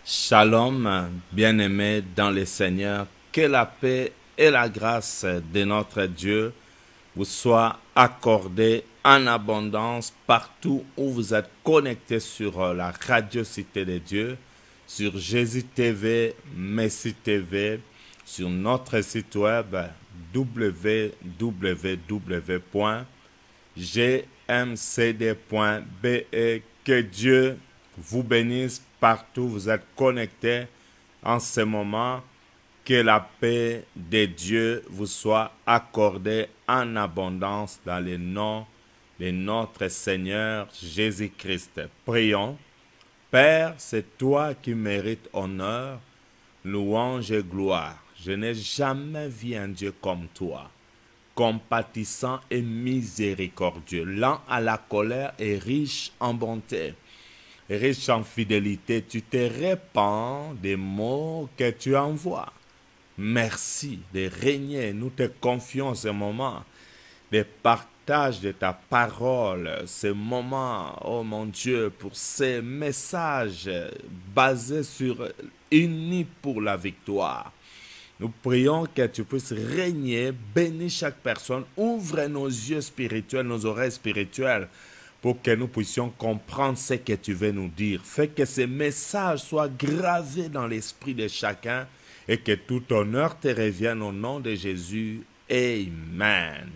Shalom, bien-aimés dans le Seigneur, que la paix et la grâce de notre Dieu vous soient accordées en abondance partout où vous êtes connectés sur la radio Cité de Dieu, sur Jésus TV, Messie TV, sur notre site web www.gmcd.be. Que Dieu vous bénisse partout où vous êtes connectés en ce moment. Que la paix de Dieu vous soit accordée en abondance dans le nom de notre Seigneur Jésus-Christ. Prions. Père, c'est toi qui mérites honneur, louange et gloire. Je n'ai jamais vu un Dieu comme toi, compatissant et miséricordieux, lent à la colère et riche en bonté, riche en fidélité. Tu te répands des mots que tu envoies. Merci de régner. Nous te confions ce moment de partage de ta parole, ce moment, oh mon Dieu, pour ces messages basés sur unis pour la victoire. Nous prions que tu puisses régner, bénis chaque personne, ouvre nos yeux spirituels, nos oreilles spirituelles, pour que nous puissions comprendre ce que tu veux nous dire. Fais que ces messages soient gravés dans l'esprit de chacun et que tout honneur te revienne au nom de Jésus. Amen.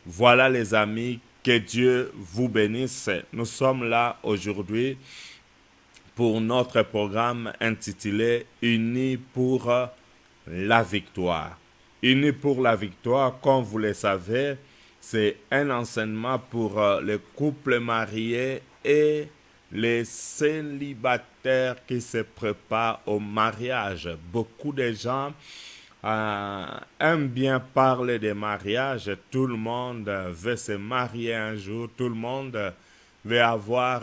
Voilà les amis, que Dieu vous bénisse. Nous sommes là aujourd'hui pour notre programme intitulé « Unis pour la victoire ». Unis pour la victoire, comme vous le savez, c'est un enseignement pour les couples mariés et les célibataires qui se préparent au mariage. Beaucoup de gens aiment bien parler de mariage. Tout le monde veut se marier un jour. Tout le monde veut avoir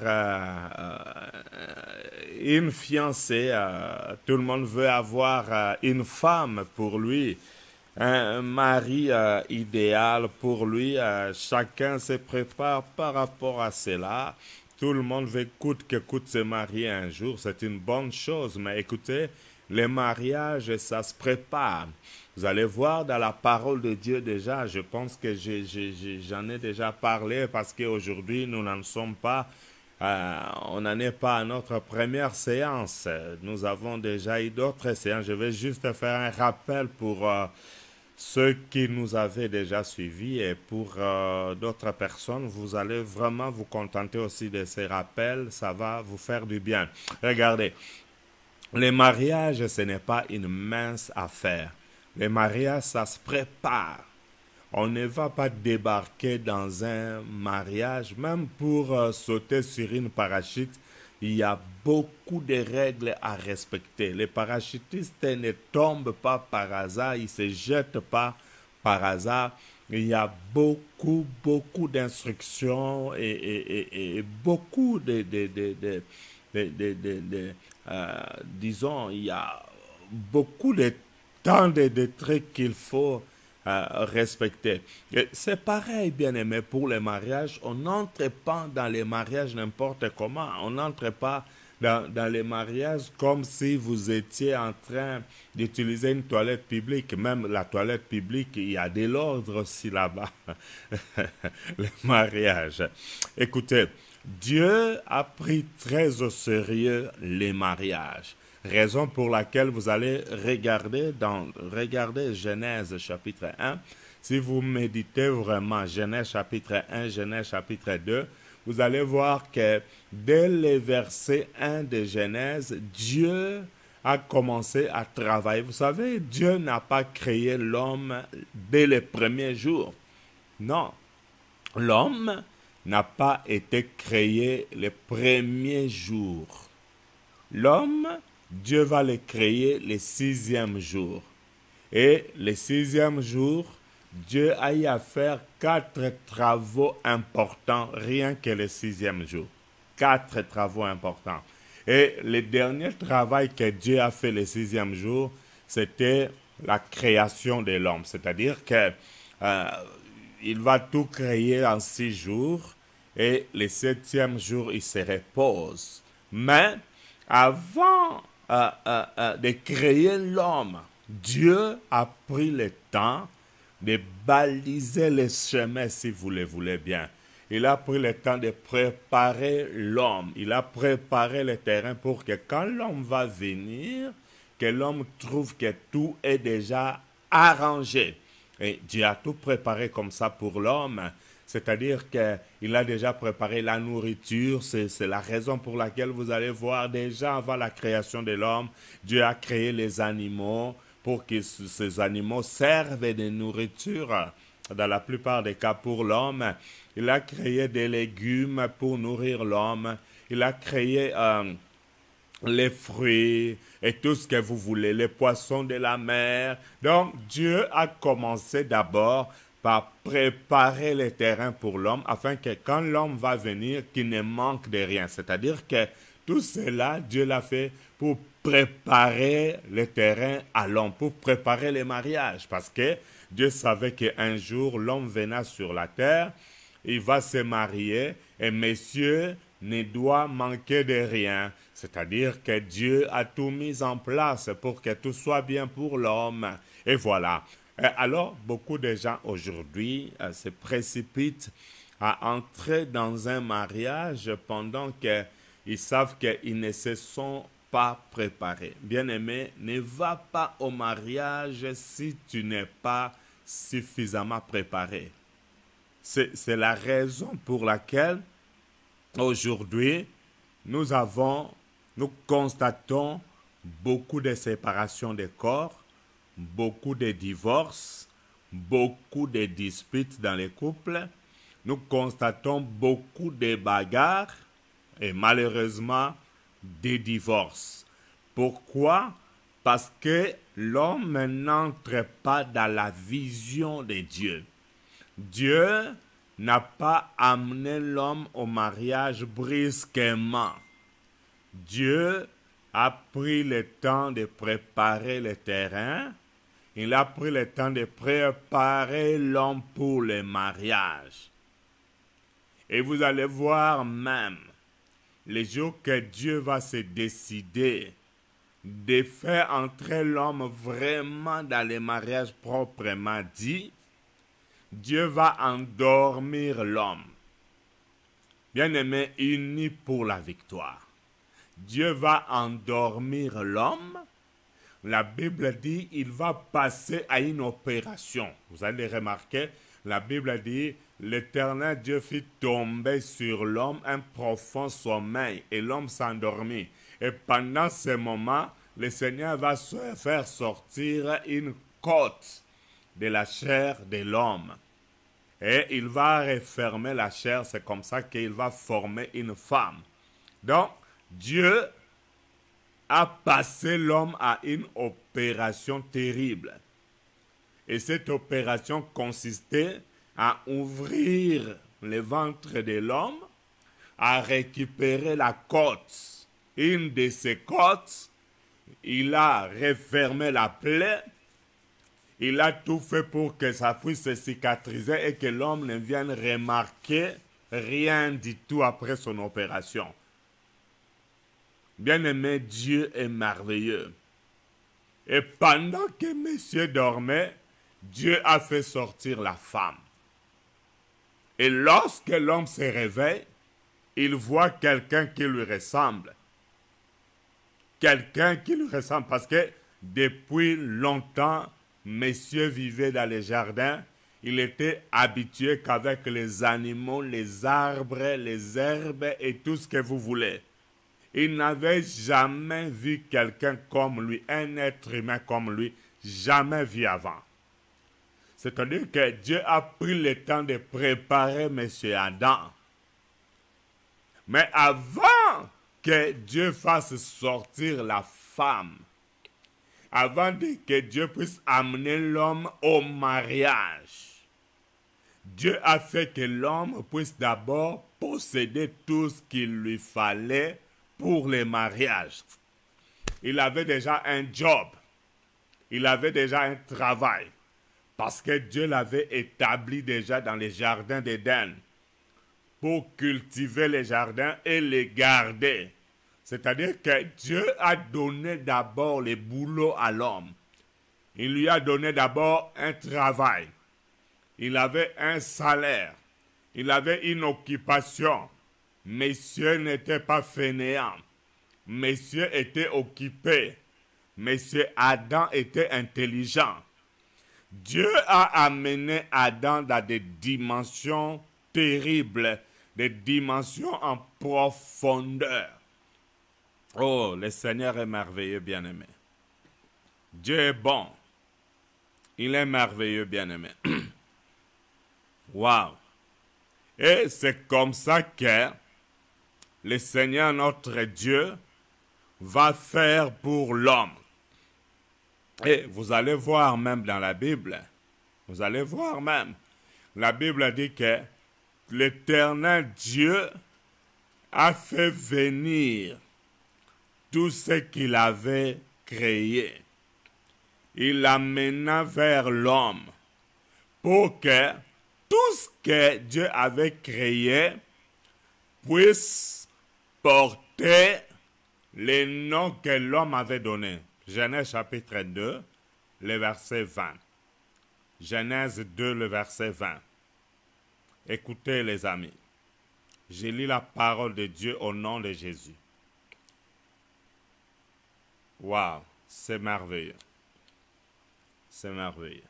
une fiancée. Tout le monde veut avoir une femme pour lui. Un mari idéal pour lui. Chacun se prépare par rapport à cela. Tout le monde veut coûte que coûte se marier un jour. C'est une bonne chose. Mais écoutez, les mariages, ça se prépare. Vous allez voir dans la parole de Dieu déjà, je pense que j'en ai déjà parlé parce qu'aujourd'hui, nous n'en sommes pas, on n'en est pas à notre première séance. Nous avons déjà eu d'autres séances. Je vais juste faire un rappel pour ceux qui nous avaient déjà suivis et pour d'autres personnes. Vous allez vraiment vous contenter aussi de ces rappels. Ça va vous faire du bien. Regardez. Les mariages, ce n'est pas une mince affaire. Les mariages, ça se prépare. On ne va pas débarquer dans un mariage, même pour sauter sur une parachute. Il y a beaucoup de règles à respecter. Les parachutistes ne tombent pas par hasard, ils ne se jettent pas par hasard. Il y a beaucoup d'instructions et beaucoup disons, il y a beaucoup de temps de trucs qu'il faut respecter. C'est pareil, bien aimé, pour les mariages. On n'entre pas dans les mariages n'importe comment. On n'entre pas dans les mariages comme si vous étiez en train d'utiliser une toilette publique. Même la toilette publique, il y a de l'ordre aussi là-bas. Les mariages. Écoutez, Dieu a pris très au sérieux les mariages. Raison pour laquelle vous allez regarder Genèse chapitre 1. Si vous méditez vraiment Genèse chapitre 1, Genèse chapitre 2, vous allez voir que dès le verset 1 de Genèse, Dieu a commencé à travailler. Vous savez, Dieu n'a pas créé l'homme dès les premiers jours. Non, l'homme n'a pas été créé les premiers jours. L'homme, Dieu va le créer le 6e jour. Et le 6e jour, Dieu a eu à faire 4 travaux importants, rien que le 6e jour. 4 travaux importants. Et le dernier travail que Dieu a fait le 6e jour, c'était la création de l'homme. C'est-à-dire que il va tout créer en 6 jours et le 7e jour, il se repose. Mais avant de créer l'homme, Dieu a pris le temps de baliser les chemins, si vous le voulez bien. Il a pris le temps de préparer l'homme. Il a préparé le terrain pour que quand l'homme va venir, que l'homme trouve que tout est déjà arrangé. Et Dieu a tout préparé comme ça pour l'homme. C'est-à-dire qu'il a déjà préparé la nourriture. C'est la raison pour laquelle vous allez voir déjà avant la création de l'homme, Dieu a créé les animaux pour que ces animaux servent de nourriture. Dans la plupart des cas pour l'homme, il a créé des légumes pour nourrir l'homme. Il a créé les fruits et tout ce que vous voulez, les poissons de la mer. Donc Dieu a commencé d'abord par préparer le terrain pour l'homme afin que quand l'homme va venir, qu'il ne manque de rien. C'est-à-dire que tout cela, Dieu l'a fait pour préparer le terrain à l'homme, pour préparer les mariages. Parce que Dieu savait qu'un jour, l'homme venait sur la terre, il va se marier et messieurs ne doit manquer de rien. C'est-à-dire que Dieu a tout mis en place pour que tout soit bien pour l'homme. Et voilà. Alors, beaucoup de gens aujourd'hui se précipitent à entrer dans un mariage pendant qu'ils savent qu'ils ne se sont pas préparés. Bien-aimé, ne va pas au mariage si tu n'es pas suffisamment préparé. C'est la raison pour laquelle aujourd'hui, nous constatons beaucoup de séparations de corps, beaucoup de divorces, beaucoup de disputes dans les couples. Nous constatons beaucoup de bagarres et malheureusement des divorces. Pourquoi? Parce que l'homme n'entre pas dans la vision de Dieu. Dieu n'a pas amené l'homme au mariage brusquement. Dieu a pris le temps de préparer le terrain. Il a pris le temps de préparer l'homme pour le mariage. Et vous allez voir même, les jours que Dieu va se décider de faire entrer l'homme vraiment dans le mariage proprement dit, Dieu va endormir l'homme. Bien-aimé, uni pour la victoire. Dieu va endormir l'homme. La Bible dit il va passer à une opération. Vous allez remarquer, la Bible dit l'Éternel Dieu fit tomber sur l'homme un profond sommeil et l'homme s'endormit. Et pendant ce moment, le Seigneur va faire sortir une côte de la chair de l'homme. Et il va refermer la chair, c'est comme ça qu'il va former une femme. Donc, Dieu a passé l'homme à une opération terrible. Et cette opération consistait à ouvrir le ventre de l'homme, à récupérer la côte. Une de ces côtes, il a refermé la plaie, il a tout fait pour que ça puisse se cicatriser et que l'homme ne vienne remarquer rien du tout après son opération. Bien-aimé, Dieu est merveilleux. Et pendant que messieurs dormaient, Dieu a fait sortir la femme. Et lorsque l'homme se réveille, il voit quelqu'un qui lui ressemble. Quelqu'un qui lui ressemble parce que depuis longtemps, messieurs vivaient dans les jardins. Il était habitué qu'avec les animaux, les arbres, les herbes et tout ce que vous voulez. Il n'avait jamais vu quelqu'un comme lui, un être humain comme lui, jamais vu avant. C'est-à-dire que Dieu a pris le temps de préparer M. Adam. Mais avant que Dieu fasse sortir la femme, avant que Dieu puisse amener l'homme au mariage, Dieu a fait que l'homme puisse d'abord posséder tout ce qu'il lui fallait pour le mariage. Il avait déjà un job. Il avait déjà un travail. Parce que Dieu l'avait établi déjà dans les jardins d'Éden pour cultiver les jardins et les garder. C'est-à-dire que Dieu a donné d'abord les boulots à l'homme. Il lui a donné d'abord un travail. Il avait un salaire. Il avait une occupation. Messieurs n'étaient pas fainéants. Messieurs étaient occupés. Monsieur Adam était intelligent. Dieu a amené Adam dans des dimensions terribles, des dimensions en profondeur. Oh, le Seigneur est merveilleux, bien-aimé. Dieu est bon. Il est merveilleux, bien-aimé. Waouh! Et c'est comme ça que le Seigneur, notre Dieu, va faire pour l'homme. Et vous allez voir même dans la Bible, vous allez voir même, la Bible dit que l'Éternel Dieu a fait venir tout ce qu'il avait créé. Il l'amena vers l'homme pour que tout ce que Dieu avait créé puisse porter les noms que l'homme avait donnés. Genèse chapitre 2, le verset 20. Genèse 2, le verset 20. Écoutez les amis, je lis la parole de Dieu au nom de Jésus. Waouh, c'est merveilleux. C'est merveilleux.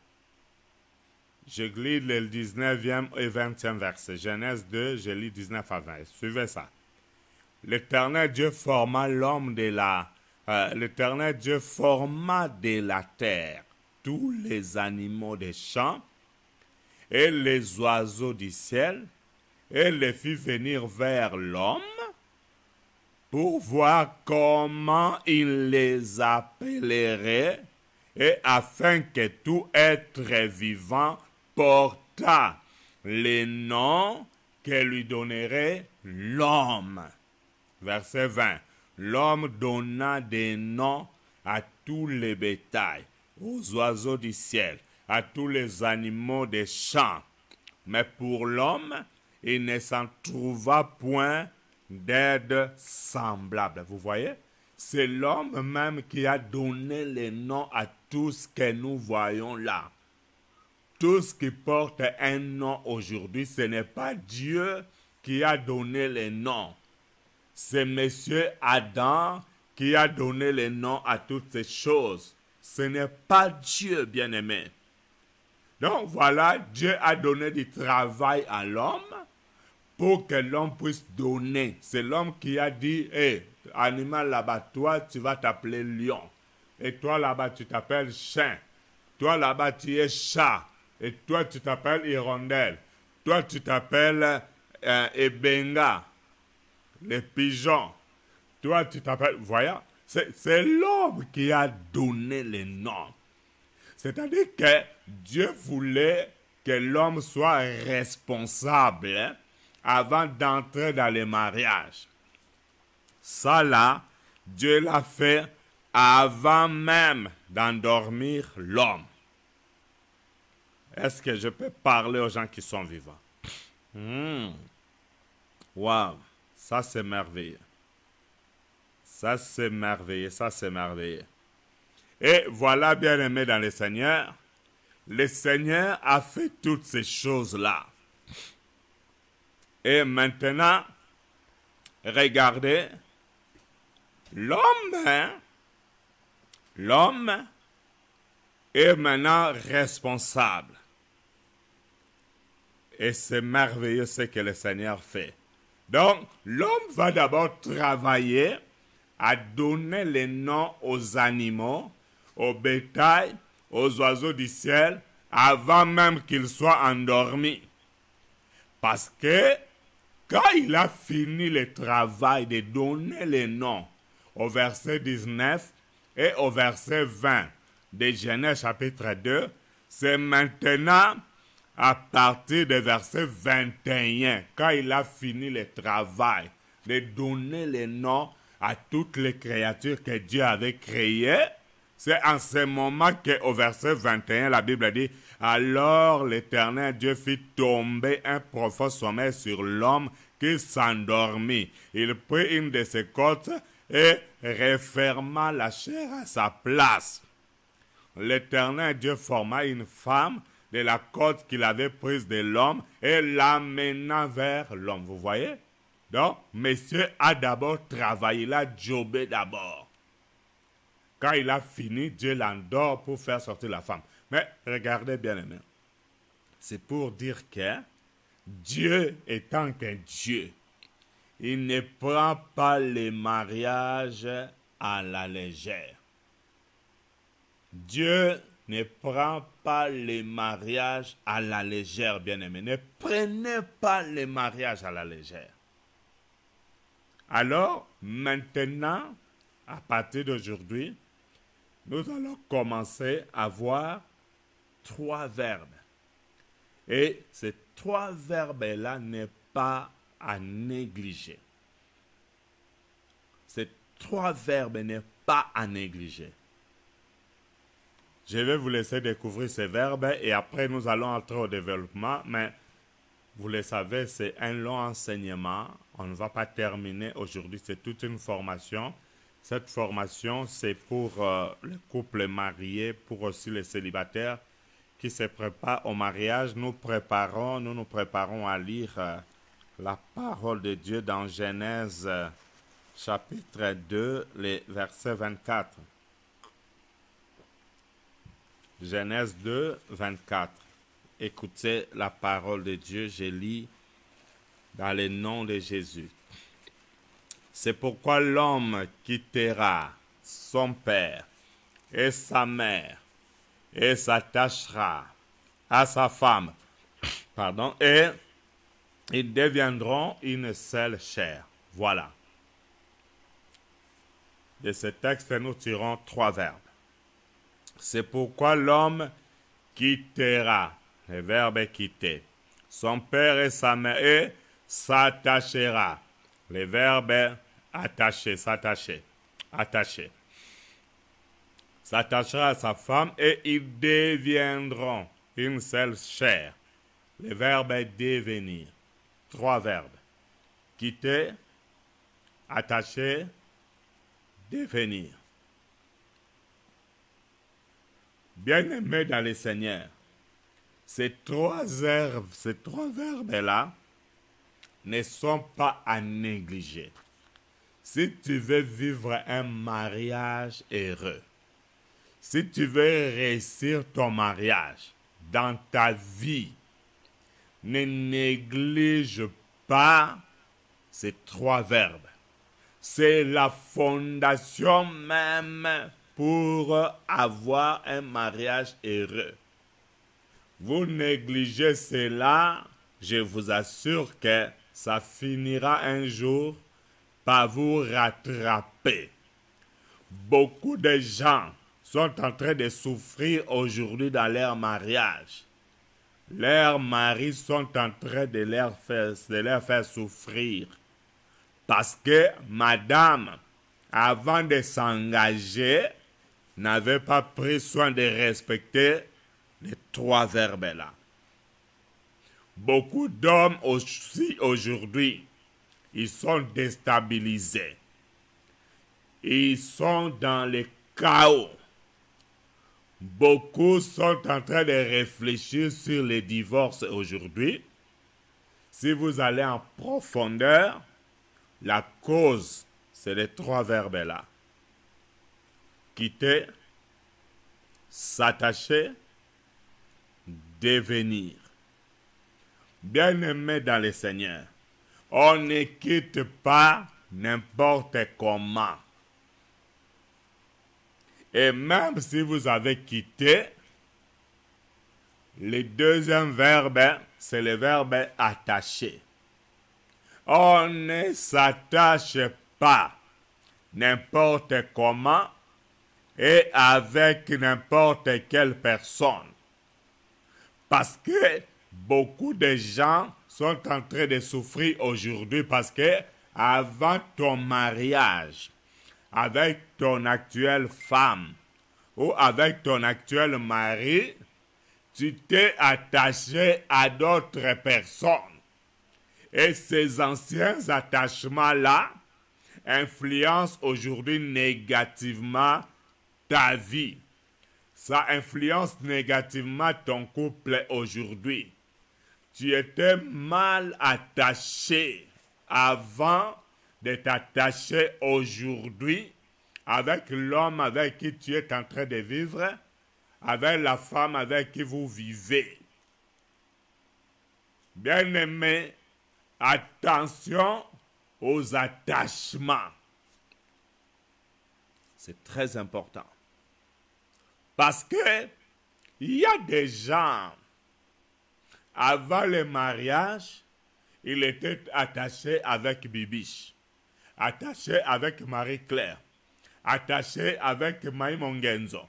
Je lis le 19e et 20e verset. Genèse 2, je lis 19 à 20. Suivez ça. L'Éternel Dieu forma l'homme de la... L'Éternel Dieu forma de la terre tous les animaux des champs et les oiseaux du ciel et les fit venir vers l'homme pour voir comment il les appellerait et afin que tout être vivant portât les noms que lui donnerait l'homme. Verset 20. L'homme donna des noms à tous les bétails, aux oiseaux du ciel, à tous les animaux des champs. Mais pour l'homme, il ne s'en trouva point d'aide semblable. Vous voyez? C'est l'homme même qui a donné les noms à tout ce que nous voyons là. Tout ce qui porte un nom aujourd'hui, ce n'est pas Dieu qui a donné les noms. C'est monsieur Adam qui a donné les noms à toutes ces choses. Ce n'est pas Dieu, bien-aimé. Donc voilà, Dieu a donné du travail à l'homme pour que l'homme puisse donner. C'est l'homme qui a dit, hé, animal là-bas, toi tu vas t'appeler lion. Et toi là-bas tu t'appelles chien. Toi là-bas tu es chat. Et toi tu t'appelles hirondelle. Toi tu t'appelles ebenga. Les pigeons. Toi, tu t'appelles... Voyez, c'est l'homme qui a donné les noms. C'est-à-dire que Dieu voulait que l'homme soit responsable avant d'entrer dans le mariage. Ça là, Dieu l'a fait avant même d'endormir l'homme. Est-ce que je peux parler aux gens qui sont vivants? Waouh! Ça, c'est merveilleux. Ça, c'est merveilleux. Ça, c'est merveilleux. Et voilà, bien-aimé dans le Seigneur a fait toutes ces choses-là. Et maintenant, regardez, l'homme est maintenant responsable. Et c'est merveilleux ce que le Seigneur fait. Donc, l'homme va d'abord travailler à donner les noms aux animaux, aux bétails, aux oiseaux du ciel, avant même qu'ils soient endormis. Parce que quand il a fini le travail de donner les noms au verset 19 et au verset 20 de Genèse chapitre 2, c'est maintenant à partir du verset 21, quand il a fini le travail de donner les noms à toutes les créatures que Dieu avait créées, c'est en ce moment qu'au verset 21, la Bible dit « Alors l'Éternel Dieu fit tomber un profond sommeil sur l'homme qui s'endormit. Il prit une de ses côtes et referma la chair à sa place. L'Éternel Dieu forma une femme de la côte qu'il avait prise de l'homme et l'amena vers l'homme. Vous voyez? Donc, monsieur a d'abord travaillé, il a jobé d'abord. Quand il a fini, Dieu l'endort pour faire sortir la femme. Mais regardez bien aimé, c'est pour dire que Dieu étant un Dieu, il ne prend pas les mariages à la légère. Dieu ne prend pas les mariages à la légère, bien-aimé. Ne prenez pas les mariages à la légère. Alors, maintenant, à partir d'aujourd'hui, nous allons commencer à voir 3 verbes. Et ces 3 verbes-là n'est pas à négliger. Ces 3 verbes n'est pas à négliger. Je vais vous laisser découvrir ces verbes et après nous allons entrer au développement. Mais vous le savez, c'est un long enseignement. On ne va pas terminer aujourd'hui. C'est toute une formation. Cette formation, c'est pour les couples mariés, pour aussi les célibataires qui se préparent au mariage. Nous nous préparons à lire la parole de Dieu dans Genèse chapitre 2, les versets 24. Genèse 2, 24. Écoutez la parole de Dieu, je lis dans le nom de Jésus. C'est pourquoi l'homme quittera son père et sa mère et s'attachera à sa femme, et ils deviendront une seule chair. Voilà. De ce texte, nous tirons 3 verbes. C'est pourquoi l'homme quittera, le verbe quitter, son père et sa mère, et s'attachera, le verbe attacher, s'attacher, attacher. S'attachera à sa femme et ils deviendront une seule chair. Le verbe devenir. 3 verbes. Quitter, attacher, devenir. Bien-aimés dans le Seigneur, ces 3 verbes-là ne sont pas à négliger. Si tu veux vivre un mariage heureux, si tu veux réussir ton mariage dans ta vie, ne néglige pas ces 3 verbes. C'est la fondation même pour avoir un mariage heureux. Vous négligez cela, je vous assure que ça finira un jour par vous rattraper. Beaucoup de gens sont en train de souffrir aujourd'hui dans leur mariage. Leurs maris sont en train de leur faire souffrir. Parce que madame, avant de s'engager, n'avait pas pris soin de respecter les 3 verbes-là. Beaucoup d'hommes aussi aujourd'hui, ils sont déstabilisés. Ils sont dans le chaos. Beaucoup sont en train de réfléchir sur les divorces aujourd'hui. Si vous allez en profondeur, la cause, c'est les 3 verbes-là. Quitter, s'attacher, devenir. Bien-aimés dans le Seigneur, on ne quitte pas n'importe comment. Et même si vous avez quitté, le 2e verbe, c'est le verbe attacher. On ne s'attache pas n'importe comment et avec n'importe quelle personne. Parce que beaucoup de gens sont en train de souffrir aujourd'hui parce que avant ton mariage, avec ton actuelle femme ou avec ton actuel mari, tu t'es attaché à d'autres personnes. Et ces anciens attachements-là, influence aujourd'hui négativement ta vie. Ça influence négativement ton couple aujourd'hui. Tu étais mal attaché avant de t'attacher aujourd'hui avec l'homme avec qui tu es en train de vivre, avec la femme avec qui vous vivez. Bien-aimé, attention aux attachements. C'est très important. Parce que il y a des gens, avant le mariage, ils étaient attachés avec Bibiche, attachés avec Marie-Claire, attachés avec Maïmongenzo,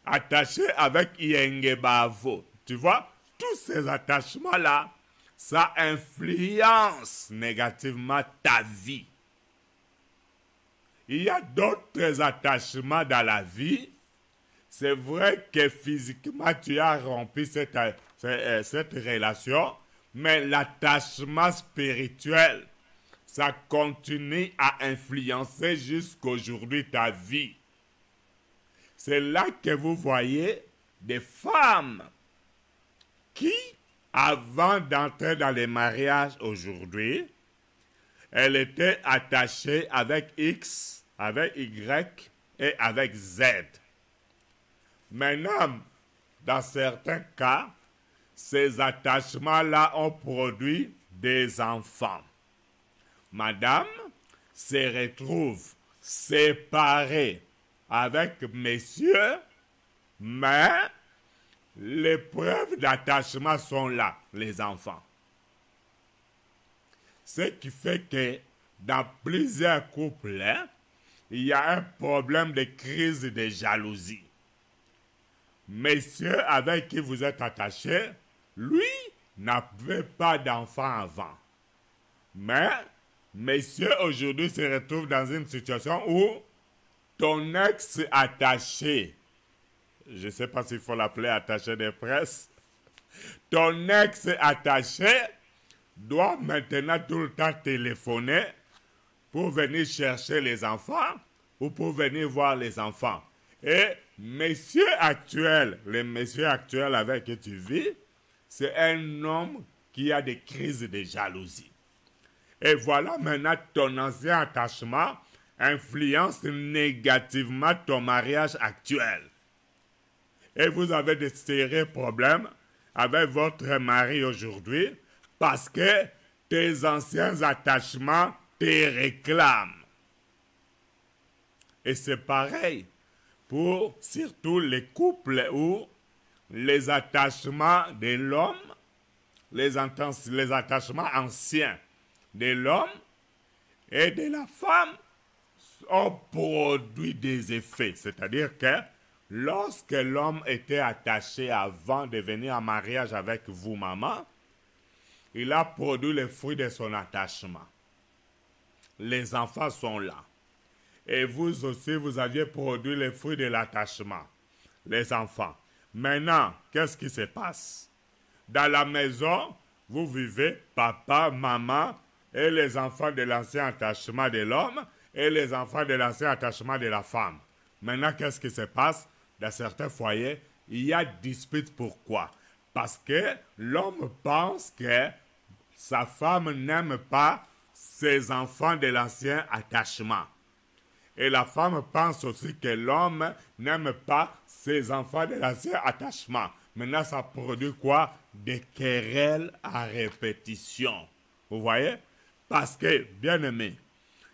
attachés avec Yenge Bavo. Tu vois, tous ces attachements-là, ça influence négativement ta vie. Il y a d'autres attachements dans la vie. C'est vrai que physiquement, tu as rompu cette relation, mais l'attachement spirituel, ça continue à influencer jusqu'aujourd'hui ta vie. C'est là que vous voyez des femmes qui, avant d'entrer dans les mariages aujourd'hui, elles étaient attachées avec X, avec Y et avec Z. Maintenant, dans certains cas, ces attachements-là ont produit des enfants. Madame se retrouve séparée avec monsieur, mais les preuves d'attachement sont là, les enfants. Ce qui fait que dans plusieurs couples, il y a un problème de crise de jalousie. Monsieur avec qui vous êtes attaché, lui n'avait pas d'enfant avant. Mais monsieur aujourd'hui se retrouve dans une situation où ton ex attaché, je ne sais pas s'il faut l'appeler attaché de presse, ton ex attaché doit maintenant tout le temps téléphoner pour venir chercher les enfants ou pour venir voir les enfants. Et monsieur actuel, le monsieur actuel avec qui tu vis, c'est un homme qui a des crises de jalousie. Et voilà maintenant ton ancien attachement influence négativement ton mariage actuel. Et vous avez des sérieux problèmes avec votre mari aujourd'hui parce que tes anciens attachements te réclament. Et c'est pareil pour surtout les couples où les attachements de l'homme, les attachements anciens de l'homme et de la femme ont produit des effets. C'est-à-dire que lorsque l'homme était attaché avant de venir en mariage avec vous, maman, il a produit les fruits de son attachement. Les enfants sont là. Et vous aussi, vous aviez produit les fruits de l'attachement. Les enfants. Maintenant, qu'est-ce qui se passe? Dans la maison, vous vivez papa, maman et les enfants de l'ancien attachement de l'homme et les enfants de l'ancien attachement de la femme. Maintenant, qu'est-ce qui se passe? Dans certains foyers, il y a dispute. Pourquoi? Parce que l'homme pense que sa femme n'aime pas ses enfants de l'ancien attachement. Et la femme pense aussi que l'homme n'aime pas ses enfants de l'ancien attachement. Maintenant, ça produit quoi? Des querelles à répétition. Vous voyez? Parce que, bien aimé,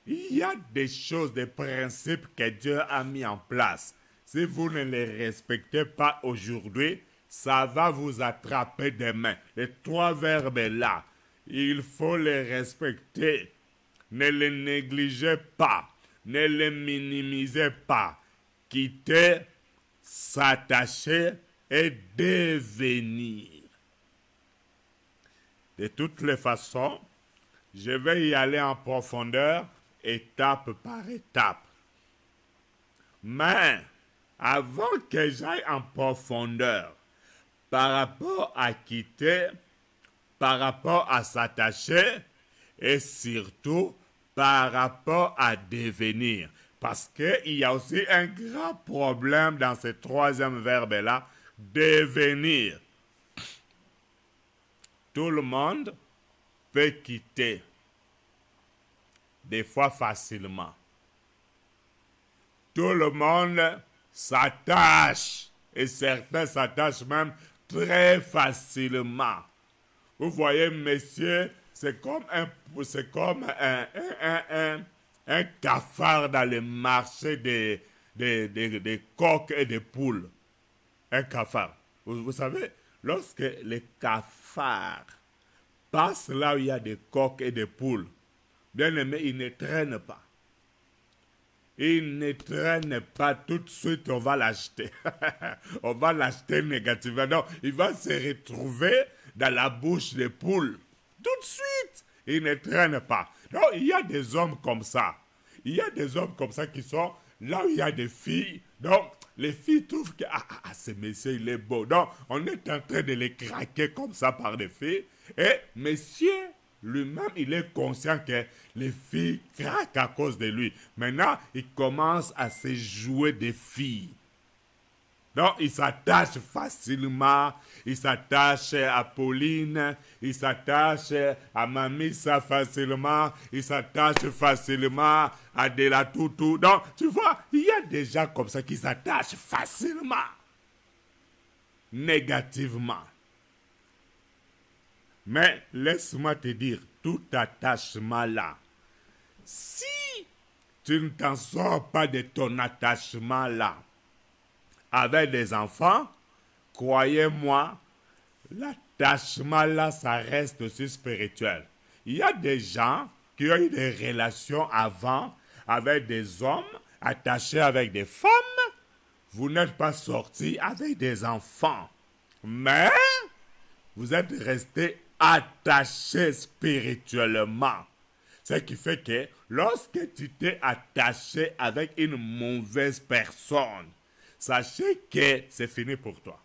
il y a des choses, des principes que Dieu a mis en place. Si vous ne les respectez pas aujourd'hui, ça va vous attraper demain. Les trois verbes-là, il faut les respecter. Ne les négligez pas. Ne les minimisez pas. Quitter, s'attacher et devenir. De toutes les façons, je vais y aller en profondeur, étape par étape. Mais, avant que j'aille en profondeur, par rapport à quitter, par rapport à s'attacher, et surtout par rapport à devenir. Parce qu'il y a aussi un grand problème dans ce troisième verbe-là, devenir. Tout le monde peut quitter, des fois facilement. Tout le monde s'attache, et certains s'attachent même très facilement. Vous voyez, messieurs, c'est comme un cafard dans le marché des coqs et des poules. Un cafard. Vous savez, lorsque les cafards passent là où il y a des coqs et des poules, bien aimé, ils ne traînent pas. Il ne traîne pas tout de suite, on va l'acheter. On va l'acheter négativement. Non, il va se retrouver dans la bouche des poules. Tout de suite, il ne traîne pas. Non, il y a des hommes comme ça. Il y a des hommes comme ça qui sont là où il y a des filles. Donc, les filles trouvent que ce monsieur, il est beau. Donc, on est en train de les craquer comme ça par des filles. Et monsieur lui-même, il est conscient que les filles craquent à cause de lui. Maintenant, il commence à se jouer des filles. Donc, il s'attache facilement, il s'attache à Pauline, il s'attache à Mamissa facilement, il s'attache facilement à De la Toutou. Donc, tu vois, il y a des gens comme ça qui s'attachent facilement, négativement. Mais laisse-moi te dire, tout attachement-là, si tu ne t'en sors pas de ton attachement-là avec des enfants, croyez-moi, l'attachement-là, ça reste aussi spirituel. Il y a des gens qui ont eu des relations avant avec des hommes, attachés avec des femmes. Vous n'êtes pas sortis avec des enfants, mais vous êtes restés attaché spirituellement. Ce qui fait que lorsque tu t'es attaché avec une mauvaise personne, sachez que c'est fini pour toi.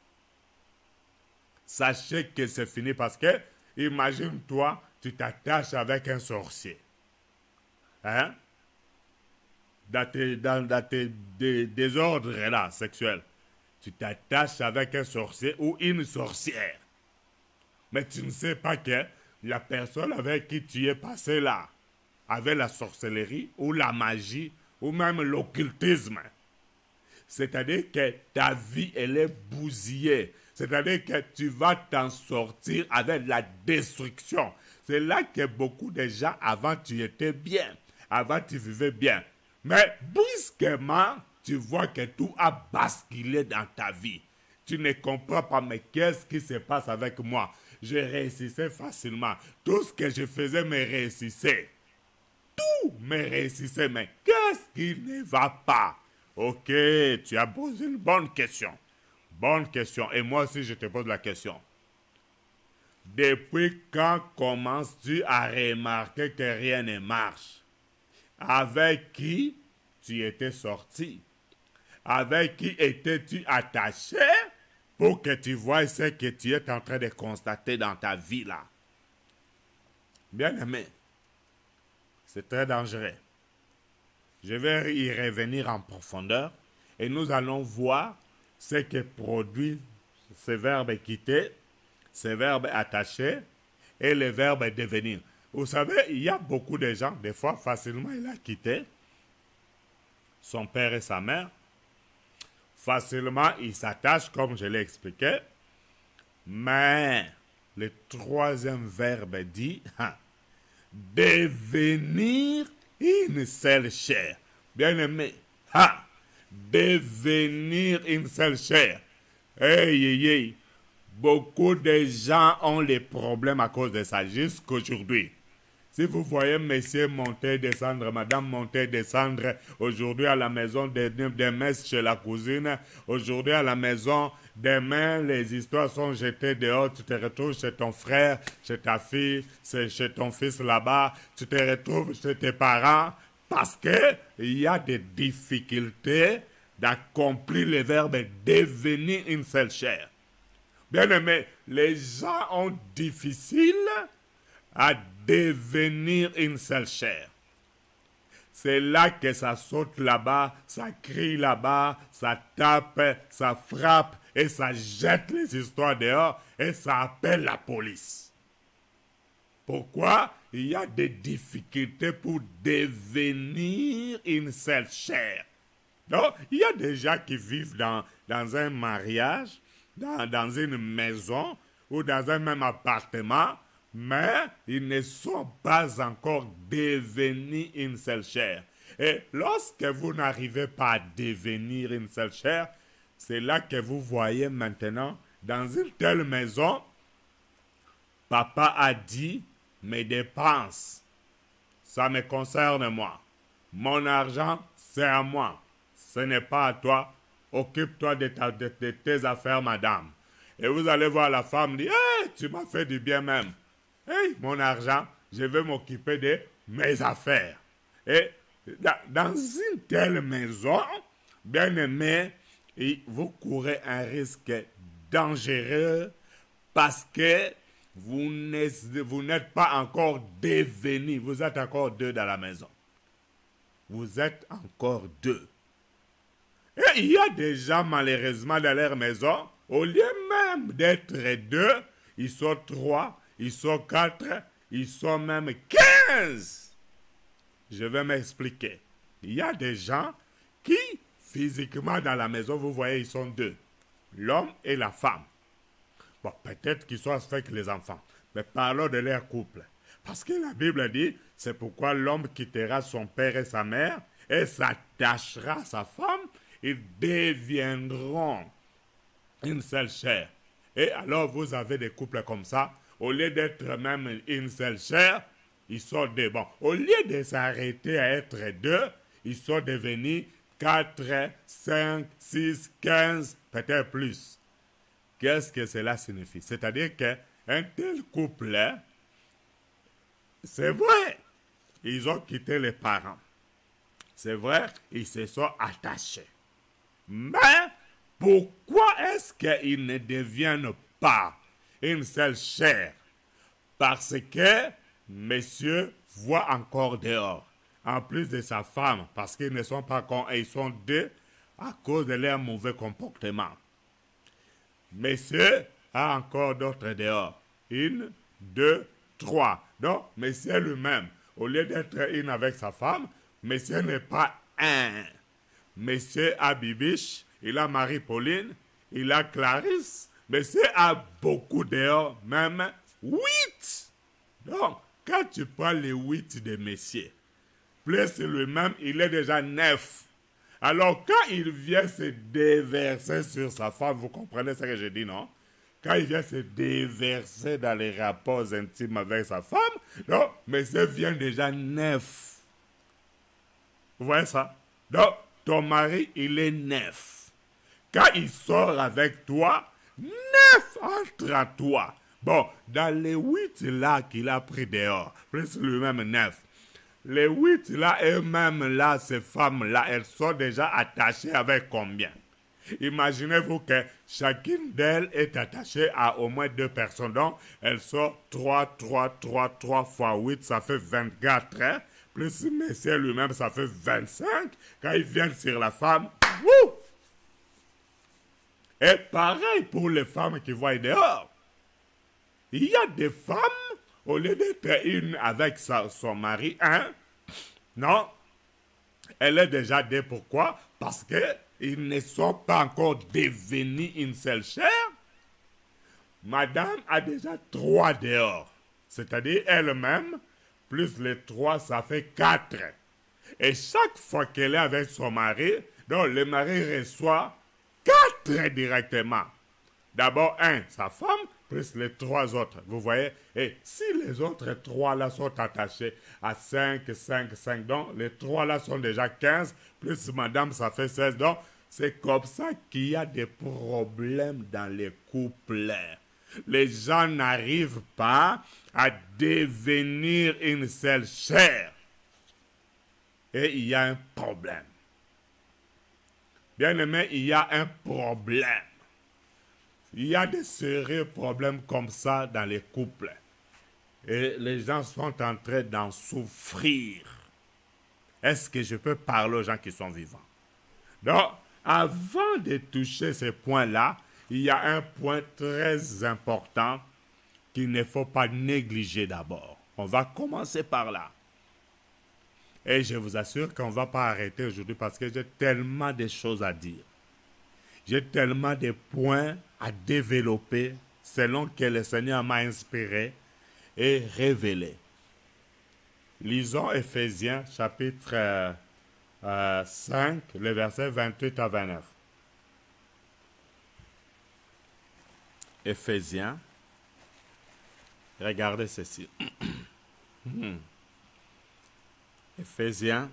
Sachez que c'est fini parce que, imagine-toi, tu t'attaches avec un sorcier. Hein? Dans tes désordres là, sexuels. Tu t'attaches avec un sorcier ou une sorcière. Mais tu ne sais pas que la personne avec qui tu es passé là, avec la sorcellerie ou la magie ou même l'occultisme. C'est-à-dire que ta vie, elle est bousillée. C'est-à-dire que tu vas t'en sortir avec la destruction. C'est là que beaucoup de gens, avant tu étais bien. Avant tu vivais bien. Mais brusquement, tu vois que tout a basculé dans ta vie. Tu ne comprends pas, mais qu'est-ce qui se passe avec moi? Je réussissais facilement. Tout ce que je faisais me réussissait. Tout me réussissait, mais qu'est-ce qui ne va pas? Ok, tu as posé une bonne question. Bonne question. Et moi aussi, je te pose la question. Depuis quand commences-tu à remarquer que rien ne marche? Avec qui tu étais sorti? Avec qui étais-tu attaché pour que tu vois ce que tu es en train de constater dans ta vie là? Bien aimé, c'est très dangereux. Je vais y revenir en profondeur et nous allons voir ce que produit ce verbe quitter, ce verbe attacher et le verbe devenir. Vous savez, il y a beaucoup de gens, des fois facilement il a quitté son père et sa mère. Facilement il s'attache comme je l'ai expliqué. Mais le troisième verbe dit devenir une seule chair. Bien aimé, devenir une seule chair. Hey. Beaucoup de gens ont des problèmes à cause de ça jusqu'aujourd'hui. Si vous voyez messieurs monter, descendre, madame monter, descendre, aujourd'hui à la maison, demain chez la cousine, aujourd'hui à la maison, demain les histoires sont jetées dehors, tu te retrouves chez ton frère, chez ta fille, chez ton fils là-bas, tu te retrouves chez tes parents, parce que il y a des difficultés d'accomplir le verbe devenir une seule chair. Bien aimé, les gens ont difficile à devenir une seule chair. c'est là que ça saute là-bas, ça crie là-bas, ça tape, ça frappe et ça jette les histoires dehors et ça appelle la police. Pourquoi? Il y a des difficultés pour devenir une seule chair. Donc, il y a des gens qui vivent dans un mariage, dans une maison ou dans un même appartement, mais ils ne sont pas encore devenus une seule chair. Et lorsque vous n'arrivez pas à devenir une seule chair, c'est là que vous voyez maintenant, dans une telle maison, papa a dit, mes dépenses, ça me concerne moi. Mon argent, c'est à moi. Ce n'est pas à toi. Occupe-toi de tes affaires, madame. Et vous allez voir la femme dire, hey, tu m'as fait du bien même. Hey, mon argent, je vais m'occuper de mes affaires. Et dans une telle maison, bien aimé, vous courez un risque dangereux parce que vous n'êtes pas encore devenus. Vous êtes encore deux dans la maison. Vous êtes encore deux. Et il y a des gens, malheureusement, dans leur maison, au lieu même d'être deux, ils sont 3, ils sont 4, ils sont même 15. Je vais m'expliquer. Il y a des gens qui, physiquement, dans la maison, vous voyez, ils sont deux. L'homme et la femme. Bon, peut-être qu'ils sont avec les enfants. Mais parlons de leur couple. Parce que la Bible dit, c'est pourquoi l'homme quittera son père et sa mère et s'attachera à sa femme. Ils deviendront une seule chair. Et alors vous avez des couples comme ça. Au lieu d'être même une seule chair, ils sont deux. Bon, au lieu de s'arrêter à être deux, ils sont devenus 4, 5, 6, 15, peut-être plus. Qu'est-ce que cela signifie? C'est-à-dire qu'un tel couple, c'est vrai, ils ont quitté les parents. C'est vrai, ils se sont attachés. Mais pourquoi est-ce qu'ils ne deviennent pas une seule chair? Parce que monsieur voit encore dehors, en plus de sa femme, parce qu'ils ne sont pas cons, ils sont deux à cause de leur mauvais comportement. Monsieur a encore d'autres dehors. 1, 2, 3. Donc, monsieur lui-même, au lieu d'être une avec sa femme, monsieur n'est pas un. Monsieur a Bibiche, il a Marie-Pauline, il a Clarisse. Monsieur a beaucoup dehors, même 8. Donc, quand tu prends les 8 de messieurs, plus lui-même, il est déjà 9. Alors, quand il vient se déverser sur sa femme, vous comprenez ce que je dis, non? Quand il vient se déverser dans les rapports intimes avec sa femme, non, monsieur vient déjà 9. Vous voyez ça? Donc, ton mari, il est 9. Quand il sort avec toi, 9 entre à toi. Bon, dans les 8 là qu'il a pris dehors, plus lui-même 9. Les 8 là, eux-mêmes là, ces femmes-là, elles sont déjà attachées avec combien? Imaginez-vous que chacune d'elles est attachée à au moins 2 personnes. Donc, elles sont 3 fois 8, ça fait 24. Hein? Plus monsieur lui-même, ça fait 25. Quand ils viennent sur la femme, wouh! Et pareil pour les femmes qui voient dehors. Il y a des femmes, au lieu d'être une avec son mari, hein? Non, elle est déjà deux. Pourquoi? Parce qu'ils ne sont pas encore devenus une seule chair. Madame a déjà 3 dehors. C'est-à-dire elle-même, plus les 3, ça fait 4. Et chaque fois qu'elle est avec son mari, donc le mari reçoit 4 directement. D'abord, sa femme, plus les 3 autres. Vous voyez? Et si les autres 3 là sont attachés à 5, donc les 3 là sont déjà 15, plus madame, ça fait 16. Donc, c'est comme ça qu'il y a des problèmes dans les couples. Les gens n'arrivent pas à devenir une seule chair. Et il y a un problème. Bien aimé, il y a un problème. Il y a des sérieux problèmes comme ça dans les couples. Et les gens sont en train d'en souffrir. Est-ce que je peux parler aux gens qui sont vivants? Donc, avant de toucher ces points-là, il y a un point très important qu'il ne faut pas négliger d'abord. On va commencer par là. Et je vous assure qu'on ne va pas arrêter aujourd'hui parce que j'ai tellement de choses à dire. J'ai tellement de points à développer selon que le Seigneur m'a inspiré et révélé. Lisons Éphésiens chapitre 5, les versets 28 à 29. Éphésiens, regardez ceci. Éphésiens,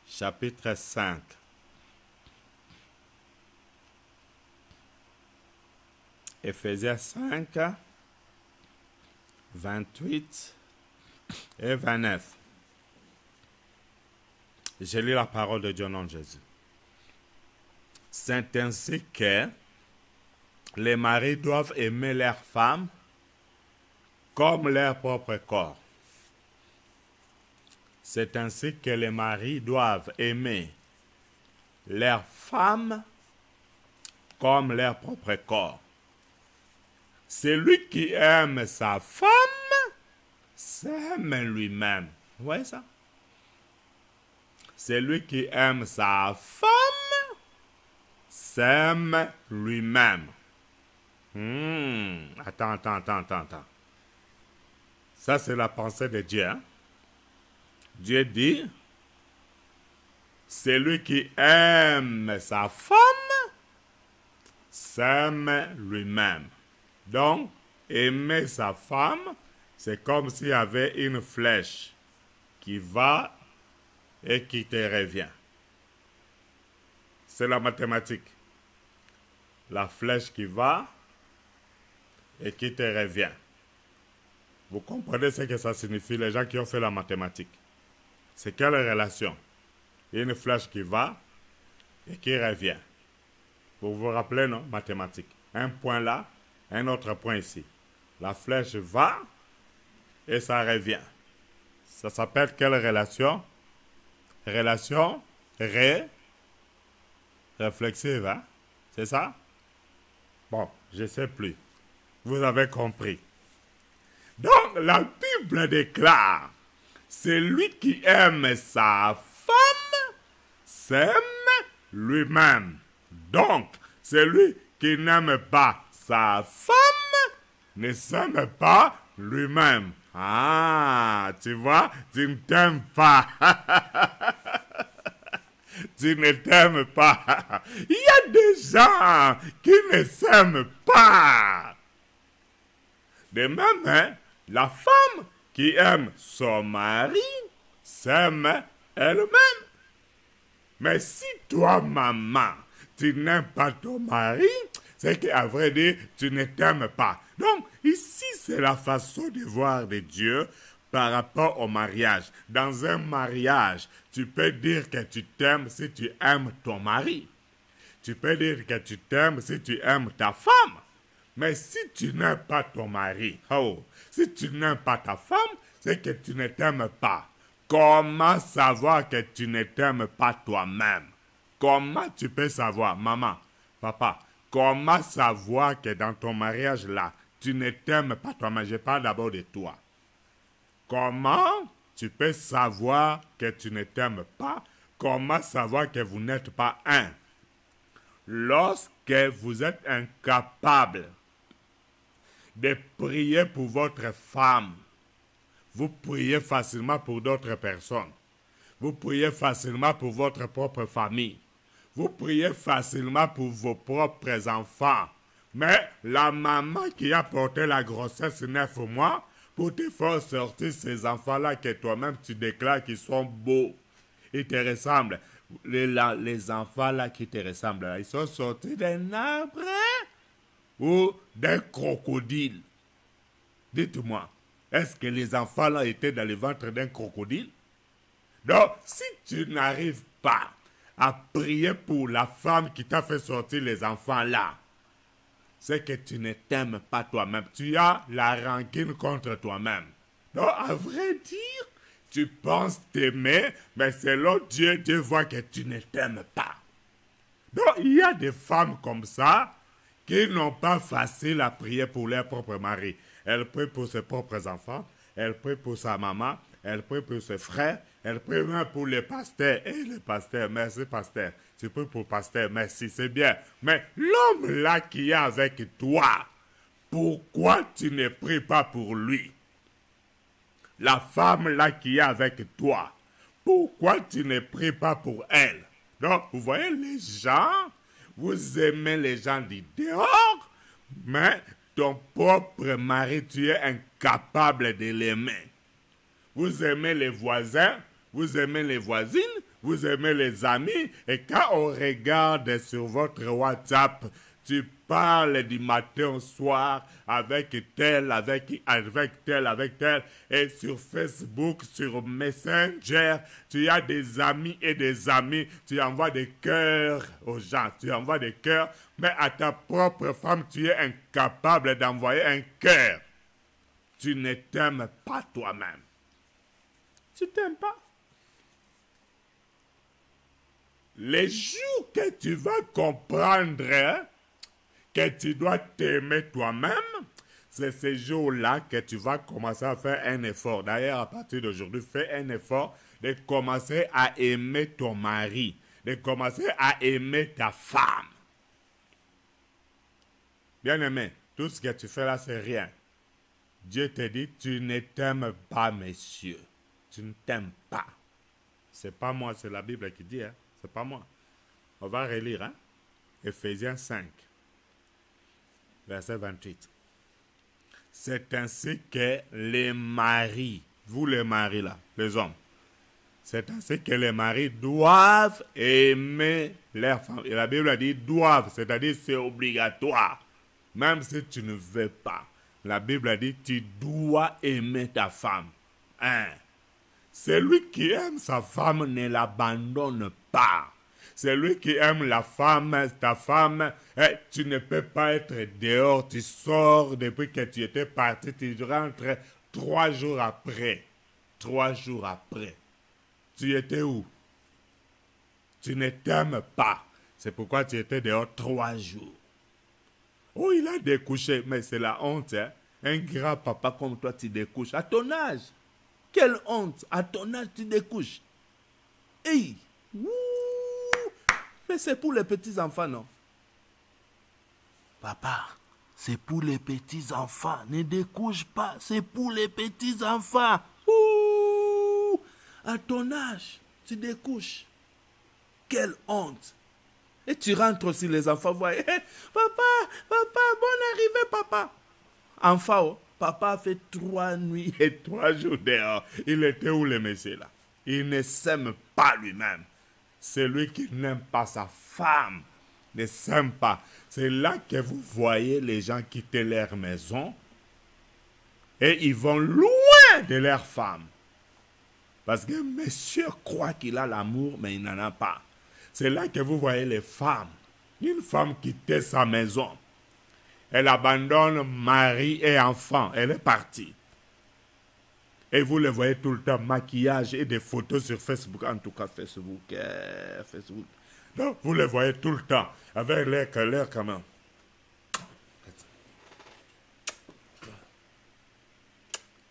chapitre 5. Éphésiens 5, 28 et 29. Je lis la parole de Dieu au nom de Jésus. C'est ainsi que les maris doivent aimer leurs femmes comme leur propre corps. C'est ainsi que les maris doivent aimer leurs femmes comme leur propre corps. Celui qui aime sa femme s'aime lui-même. Vous voyez ça? Celui qui aime sa femme s'aime lui-même. Attends. Ça, c'est la pensée de Dieu. Hein? Dieu dit, celui qui aime sa femme s'aime lui-même. Donc, aimer sa femme, c'est comme s'il y avait une flèche qui va et qui te revient. C'est la mathématique. La flèche qui va et qui te revient. Vous comprenez ce que ça signifie, les gens qui ont fait la mathématique. C'est quelle relation? Une flèche qui va et qui revient. Vous vous rappelez, non? Mathématique. Un point là, un autre point ici. La flèche va et ça revient. Ça s'appelle quelle relation? Relation réflexive, hein? C'est ça? Bon, je ne sais plus. Vous avez compris. Donc, la Bible déclare, celui qui aime sa femme s'aime lui-même. Donc, celui qui n'aime pas sa femme ne s'aime pas lui-même. Ah, tu vois, tu ne t'aimes pas. Tu ne t'aimes pas. Il y a des gens qui ne s'aiment pas. De même, hein, la femme qui aime son mari s'aime elle-même. Mais si toi, maman, tu n'aimes pas ton mari, c'est qu'à vrai dire, tu ne t'aimes pas. Donc, ici, c'est la façon de voir de Dieu par rapport au mariage. Dans un mariage, tu peux dire que tu t'aimes si tu aimes ton mari. Tu peux dire que tu t'aimes si tu aimes ta femme. Mais si tu n'aimes pas ton mari, si tu n'aimes pas ta femme, c'est que tu ne t'aimes pas. Comment savoir que tu ne t'aimes pas toi-même? Comment tu peux savoir, maman, papa, comment savoir que dans ton mariage là, tu ne t'aimes pas toi-même? Je parle d'abord de toi. Comment tu peux savoir que tu ne t'aimes pas? Comment savoir que vous n'êtes pas un? Lorsque vous êtes incapable de prier pour votre femme, vous priez facilement pour d'autres personnes. Vous priez facilement pour votre propre famille. Vous priez facilement pour vos propres enfants. Mais la maman qui a porté la grossesse 9 mois, pour te faire sortir ces enfants-là que toi-même tu déclares qu'ils sont beaux, ils te ressemblent. Les enfants-là qui te ressemblent, là, ils sont sortis d'un arbre ou d'un crocodile. Dites-moi, est-ce que les enfants-là étaient dans le ventre d'un crocodile? Donc, si tu n'arrives pas à prier pour la femme qui t'a fait sortir les enfants-là, c'est que tu ne t'aimes pas toi-même. Tu as la rancune contre toi-même. Donc, à vrai dire, Tu penses t'aimer, mais selon Dieu, Dieu voit que tu ne t'aimes pas. Donc, il y a des femmes comme ça qui n'ont pas facile à prier pour leur propre mari. Elle prie pour ses propres enfants, elle prie pour sa maman, elle prie pour ses frères, elle prie même pour les pasteurs. Et les pasteurs, merci pasteur. Tu pries pour pasteur, merci, c'est bien. Mais l'homme là qui est avec toi, pourquoi tu ne pries pas pour lui? La femme là qui est avec toi, pourquoi tu ne pries pas pour elle? Donc, vous voyez, les gens, vous aimez les gens du dehors, mais ton propre mari, tu es incapable de l'aimer. Vous aimez les voisins, vous aimez les voisines, vous aimez les amis, et quand on regarde sur votre WhatsApp, tu parles du matin au soir avec tel, avec tel, et sur Facebook, sur Messenger, tu as des amis et des amis, tu envoies des cœurs aux gens, tu envoies des cœurs, mais à ta propre femme, tu es incapable d'envoyer un cœur. Tu ne t'aimes pas toi-même. Tu t'aimes pas. Les jours que tu vas comprendre que tu dois t'aimer toi-même, c'est ces jours-là que tu vas commencer à faire un effort. D'ailleurs, à partir d'aujourd'hui, fais un effort de commencer à aimer ton mari, de commencer à aimer ta femme. Bien-aimé, tout ce que tu fais là, c'est rien. Dieu te dit, tu ne t'aimes pas, messieurs. Tu ne t'aimes pas. C'est pas moi, c'est la Bible qui dit, hein? C'est pas moi. On va relire, hein? Ephésiens 5, verset 28. C'est ainsi que les maris, vous les maris là, les hommes, c'est ainsi que les maris doivent aimer leurs femmes. Et la Bible a dit doivent, c'est-à-dire c'est obligatoire. Même si tu ne veux pas. La Bible a dit tu dois aimer ta femme. Hein? Celui qui aime sa femme ne l'abandonne pas. Celui qui aime la femme, ta femme, tu ne peux pas être dehors. Tu sors depuis que tu étais parti, tu rentres 3 jours après. 3 jours après. Tu étais où? Tu ne t'aimes pas. C'est pourquoi tu étais dehors 3 jours. Oh, il a découché, mais c'est la honte. Hein? Un grand papa comme toi, tu découches. À ton âge. Quelle honte. À ton âge, tu découches. Hey! Wouh! Mais c'est pour les petits-enfants, non? Papa, c'est pour les petits-enfants. Ne découche pas. C'est pour les petits-enfants. Ouh! À ton âge, tu découches. Quelle honte. Et tu rentres aussi, les enfants voient. Hey, papa, bonne arrivée, papa. Enfant, oh, papa a fait 3 nuits et 3 jours dehors. Il était où le monsieur là? Il ne s'aime pas lui-même. Celui qui n'aime pas sa femme ne s'aime pas. C'est là que vous voyez les gens quitter leur maison et ils vont loin de leur femme. Parce que monsieur croit qu'il a l'amour, mais il n'en a pas. C'est là que vous voyez les femmes. Une femme quitter sa maison. Elle abandonne mari et enfant. Elle est partie. Et vous le voyez tout le temps, maquillage et des photos sur Facebook. En tout cas, Facebook. Donc, vous le voyez tout le temps. Avec l'air quand même.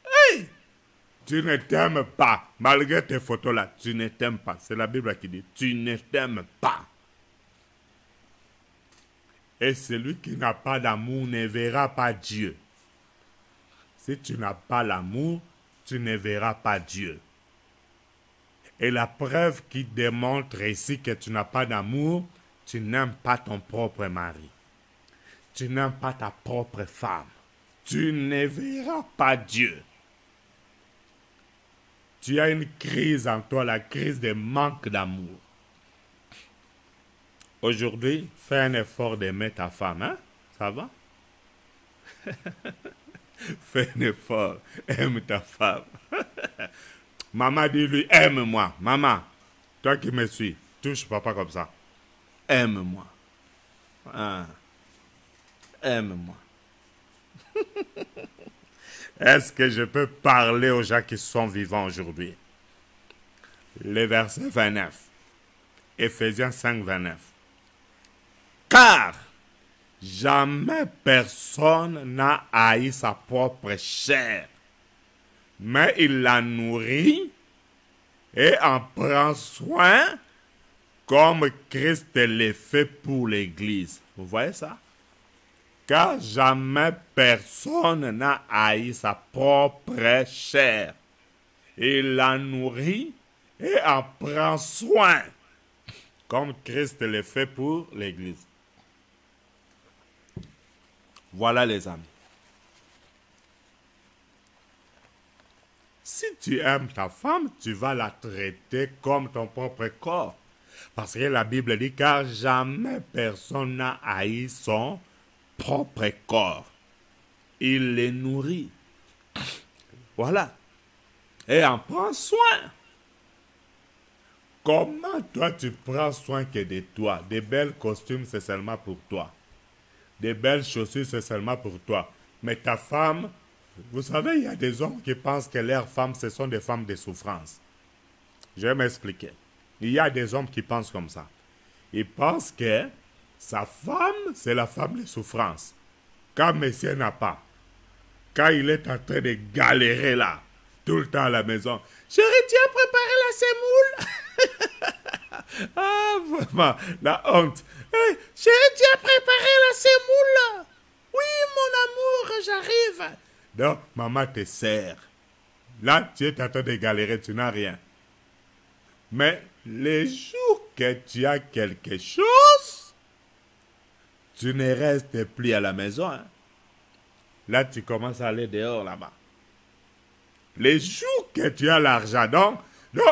Hey! Tu ne t'aimes pas. Malgré tes photos là, tu ne t'aimes pas. C'est la Bible qui dit, tu ne t'aimes pas. Et celui qui n'a pas d'amour ne verra pas Dieu. Si tu n'as pas l'amour, tu ne verras pas Dieu. Et la preuve qui démontre ici que tu n'as pas d'amour, tu n'aimes pas ton propre mari. Tu n'aimes pas ta propre femme. Tu ne verras pas Dieu. Tu as une crise en toi, la crise de manque d'amour. Aujourd'hui, fais un effort d'aimer ta femme, hein? Ça va? Fais un effort, aime ta femme. Maman dit-lui, aime-moi. Maman, toi qui me suis, touche papa comme ça. Aime-moi. Ah. Aime-moi. Est-ce que je peux parler aux gens qui sont vivants aujourd'hui? le verset 29. Éphésiens 5, 29. Car jamais personne n'a haï sa propre chair, mais il la nourrit et en prend soin comme Christ l'a fait pour l'Église. Vous voyez ça? Car jamais personne n'a haï sa propre chair. Il la nourrit et en prend soin, comme Christ l'a fait pour l'Église. Voilà les amis. Si tu aimes ta femme, tu vas la traiter comme ton propre corps. Parce que la Bible dit, car jamais personne n'a haï son propre corps. Il les nourrit. Voilà. Et en prend soin. Comment toi tu prends soin que de toi? Des belles costumes, c'est seulement pour toi. Des belles chaussures, c'est seulement pour toi. Mais ta femme, vous savez, il y a des hommes qui pensent que leurs femmes, ce sont des femmes de souffrance. Je vais m'expliquer. Il y a des hommes qui pensent comme ça. Ils pensent que sa femme, c'est la femme de souffrance. Quand monsieur n'a pas, quand il est en train de galérer là, tout le temps à la maison, chérie, tu as préparé la semoule? Ah, vraiment, la honte. Hey, chérie, tu as préparé la semoule? Oui, mon amour, j'arrive. Donc, maman te sert. Là, tu es en train de galérer, tu n'as rien. Mais les jours que tu as quelque chose, tu ne restes plus à la maison. Hein? Là, tu commences à aller dehors là-bas. Les jours que tu as l'argent, donc,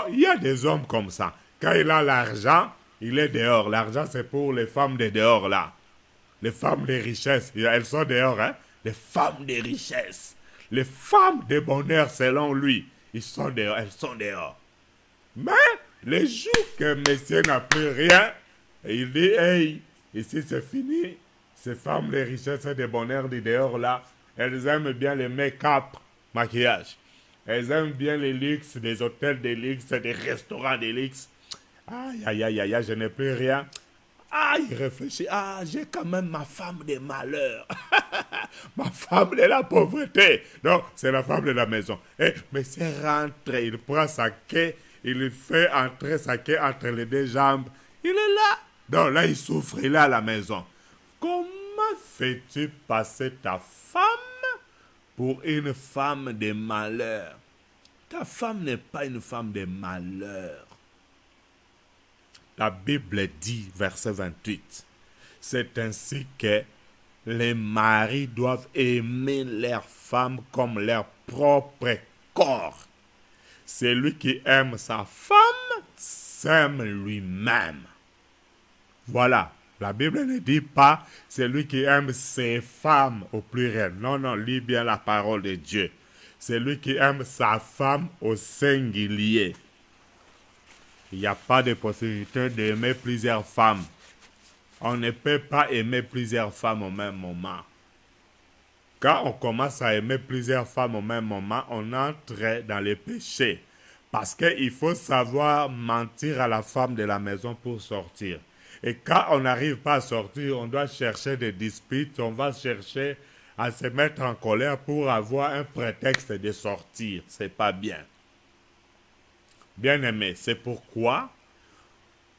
il y a des hommes comme ça. Quand il a l'argent, il est dehors. L'argent, c'est pour les femmes de dehors là. Les femmes de richesse, elles sont dehors. Hein? Les femmes de richesse. Les femmes de bonheur, selon lui, ils sont dehors, elles sont dehors. Mais les jours que monsieur n'a plus rien, il dit, hey, ici c'est fini. Ces femmes de richesse et de bonheur de dehors là, elles aiment bien le make-up, maquillage. Elles aiment bien les luxes, des hôtels de luxe, des restaurants de luxe. Aïe, aïe, aïe, aïe, je n'ai plus rien. Ah, il réfléchit. Ah, j'ai quand même ma femme de malheur. Ma femme de la pauvreté. Non, c'est la femme de la maison. Mais c'est rentré. Il prend sa quai. Il fait entrer sa quai entre les deux jambes. Il est là. Donc là, il souffre. Il est à la maison. Comment fais-tu passer ta femme pour une femme de malheur? Ta femme n'est pas une femme de malheur. La Bible dit, verset 28, c'est ainsi que les maris doivent aimer leurs femmes comme leur propre corps. Celui qui aime sa femme s'aime lui-même. Voilà, la Bible ne dit pas celui qui aime ses femmes au pluriel. Non, non, lis bien la parole de Dieu. Celui qui aime sa femme au singulier. Il n'y a pas de possibilité d'aimer plusieurs femmes. On ne peut pas aimer plusieurs femmes au même moment. Quand on commence à aimer plusieurs femmes au même moment, on entre dans les péchés. Parce qu'il faut savoir mentir à la femme de la maison pour sortir. Et quand on n'arrive pas à sortir, on doit chercher des disputes, on va chercher à se mettre en colère pour avoir un prétexte de sortir. C'est pas bien. Bien-aimé, c'est pourquoi,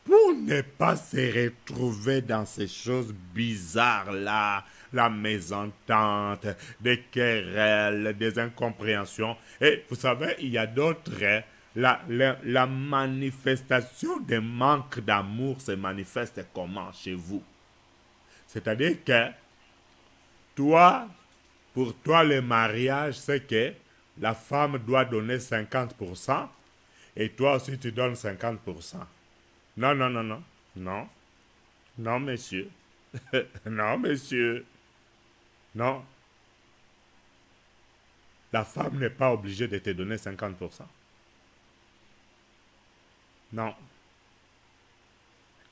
pour ne pas se retrouver dans ces choses bizarres-là, la mésentente, des querelles, des incompréhensions, et vous savez, il y a d'autres, la manifestation de manque d'amour se manifeste comment chez vous? C'est-à-dire que, toi, pour toi, le mariage, c'est que la femme doit donner 50%, et toi aussi, tu donnes 50%. Non, non, non, non. Non. Non, monsieur. Non, monsieur. Non. La femme n'est pas obligée de te donner 50%. Non.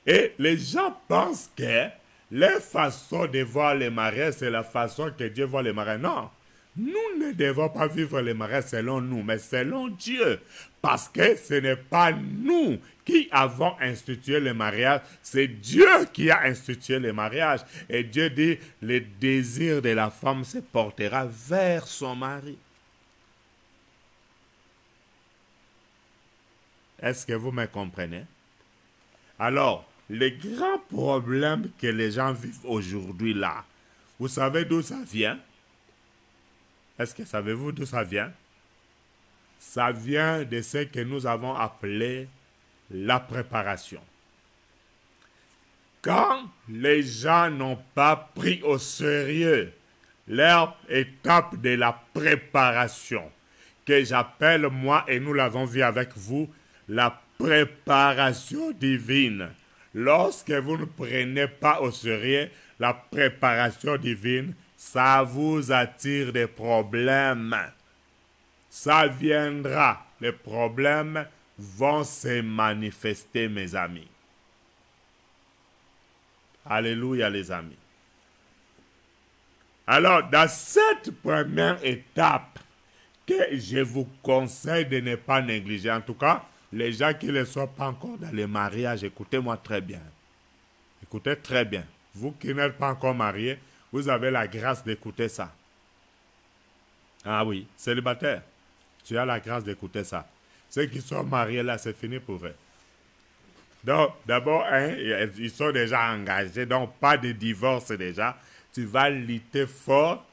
Et les gens pensent que leur façon de voir les mariages, c'est la façon que Dieu voit les mariages. Non. Nous ne devons pas vivre le mariage selon nous, mais selon Dieu. Parce que ce n'est pas nous qui avons institué le mariage, c'est Dieu qui a institué le mariage. Et Dieu dit, le désir de la femme se portera vers son mari. Est-ce que vous me comprenez? Alors, le grand problème que les gens vivent aujourd'hui là, vous savez d'où ça vient? Est-ce que savez-vous d'où ça vient? Ça vient de ce que nous avons appelé la préparation. Quand les gens n'ont pas pris au sérieux leur étape de la préparation, que j'appelle moi, et nous l'avons vu avec vous, la préparation divine. Lorsque vous ne prenez pas au sérieux la préparation divine, ça vous attire des problèmes. Ça viendra. Les problèmes vont se manifester, mes amis. Alléluia, les amis. Alors, dans cette première étape, que je vous conseille de ne pas négliger, en tout cas, les gens qui ne sont pas encore dans le mariage, écoutez-moi très bien. Écoutez très bien. Vous qui n'êtes pas encore mariés, vous avez la grâce d'écouter ça. Ah oui, célibataire, tu as la grâce d'écouter ça. Ceux qui sont mariés là, c'est fini pour eux. Donc, d'abord, ils sont déjà engagés, donc pas de divorce déjà. Tu vas lutter fort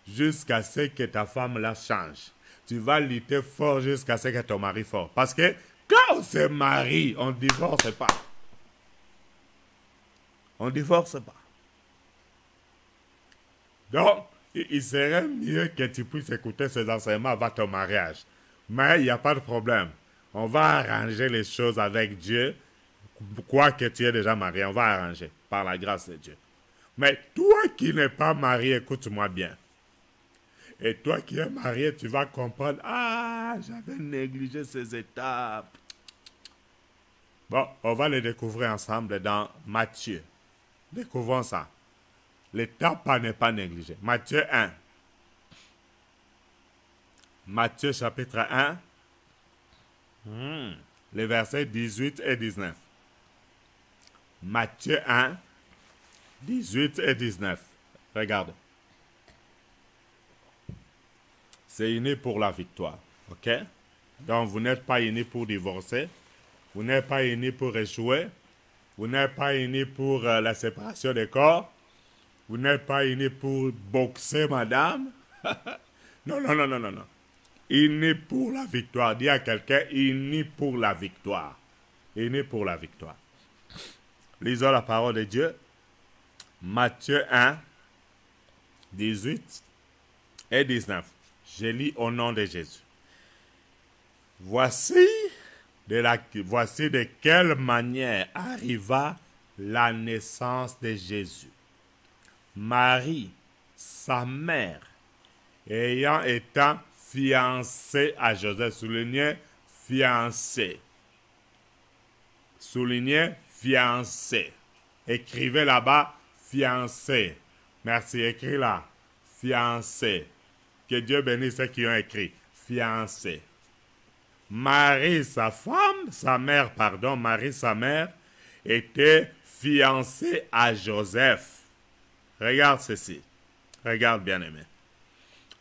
jusqu'à ce que ta femme la change. Tu vas lutter fort jusqu'à ce que ton mari fort. Parce que quand on se marie, on ne divorce pas. On ne divorce pas. Donc, il serait mieux que tu puisses écouter ces enseignements avant ton mariage. Mais il n'y a pas de problème. On va arranger les choses avec Dieu. Quoi que tu aies déjà marié, on va arranger par la grâce de Dieu. Mais toi qui n'es pas marié, écoute-moi bien. Et toi qui es marié, tu vas comprendre, ah, j'avais négligé ces étapes. Bon, on va les découvrir ensemble dans Matthieu. Découvrons ça. L'étape à ne pas négliger. Matthieu 1. Matthieu chapitre 1. Les versets 18 et 19. Matthieu 1, 18 et 19. Regarde. C'est unis pour la victoire. Ok? Donc vous n'êtes pas unis pour divorcer. Vous n'êtes pas unis pour échouer. Vous n'êtes pas unis pour la séparation des corps. Vous n'êtes pas unis pour boxer madame. Non, non, non, non, non, non. Unis pour la victoire. Dis à quelqu'un, unis pour la victoire. Unis pour la victoire. Lisons la parole de Dieu. Matthieu 1, 18 et 19. Je lis au nom de Jésus. Voici de quelle manière arriva la naissance de Jésus. Marie, sa mère, ayant été fiancée à Joseph, soulignez fiancée. Soulignez fiancé. Écrivez là-bas, fiancé. Merci, écris là. Fiancé. Que Dieu bénisse ceux qui ont écrit. Fiancé. Marie, sa femme, Marie, sa mère, était fiancée à Joseph. Regarde ceci. Regarde, bien-aimé.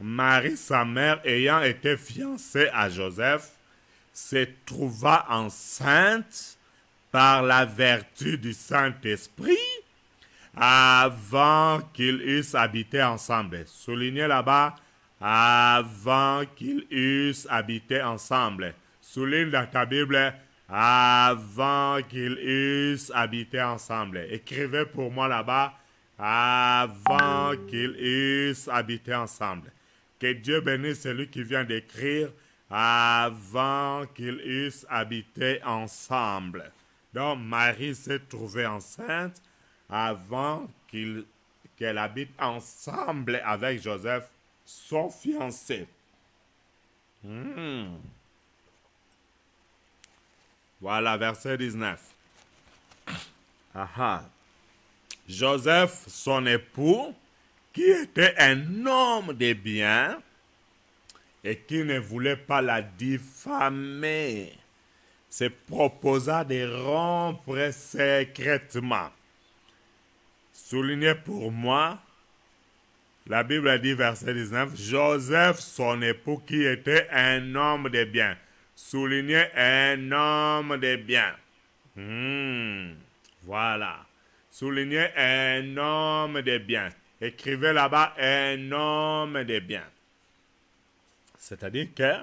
Marie, sa mère, ayant été fiancée à Joseph, se trouva enceinte par la vertu du Saint-Esprit, avant qu'ils eussent habité ensemble. Soulignez là-bas, avant qu'ils eussent habité ensemble. Souligne dans ta Bible, avant qu'ils eussent habité ensemble. Écrivez pour moi là-bas, avant qu'ils eussent habité ensemble. Que Dieu bénisse celui qui vient d'écrire, avant qu'ils eussent habité ensemble. Donc, Marie s'est trouvée enceinte avant qu'elle habite ensemble avec Joseph, son fiancé. Voilà, verset 19. Joseph, son époux, qui était un homme de bien et qui ne voulait pas la diffamer, se proposa de rompre secrètement. Soulignez pour moi, la Bible a dit, verset 19, Joseph, son époux, qui était un homme de bien. Soulignez un homme de bien. Voilà. Soulignez un homme de bien. Écrivez là-bas un homme de bien. C'est-à-dire que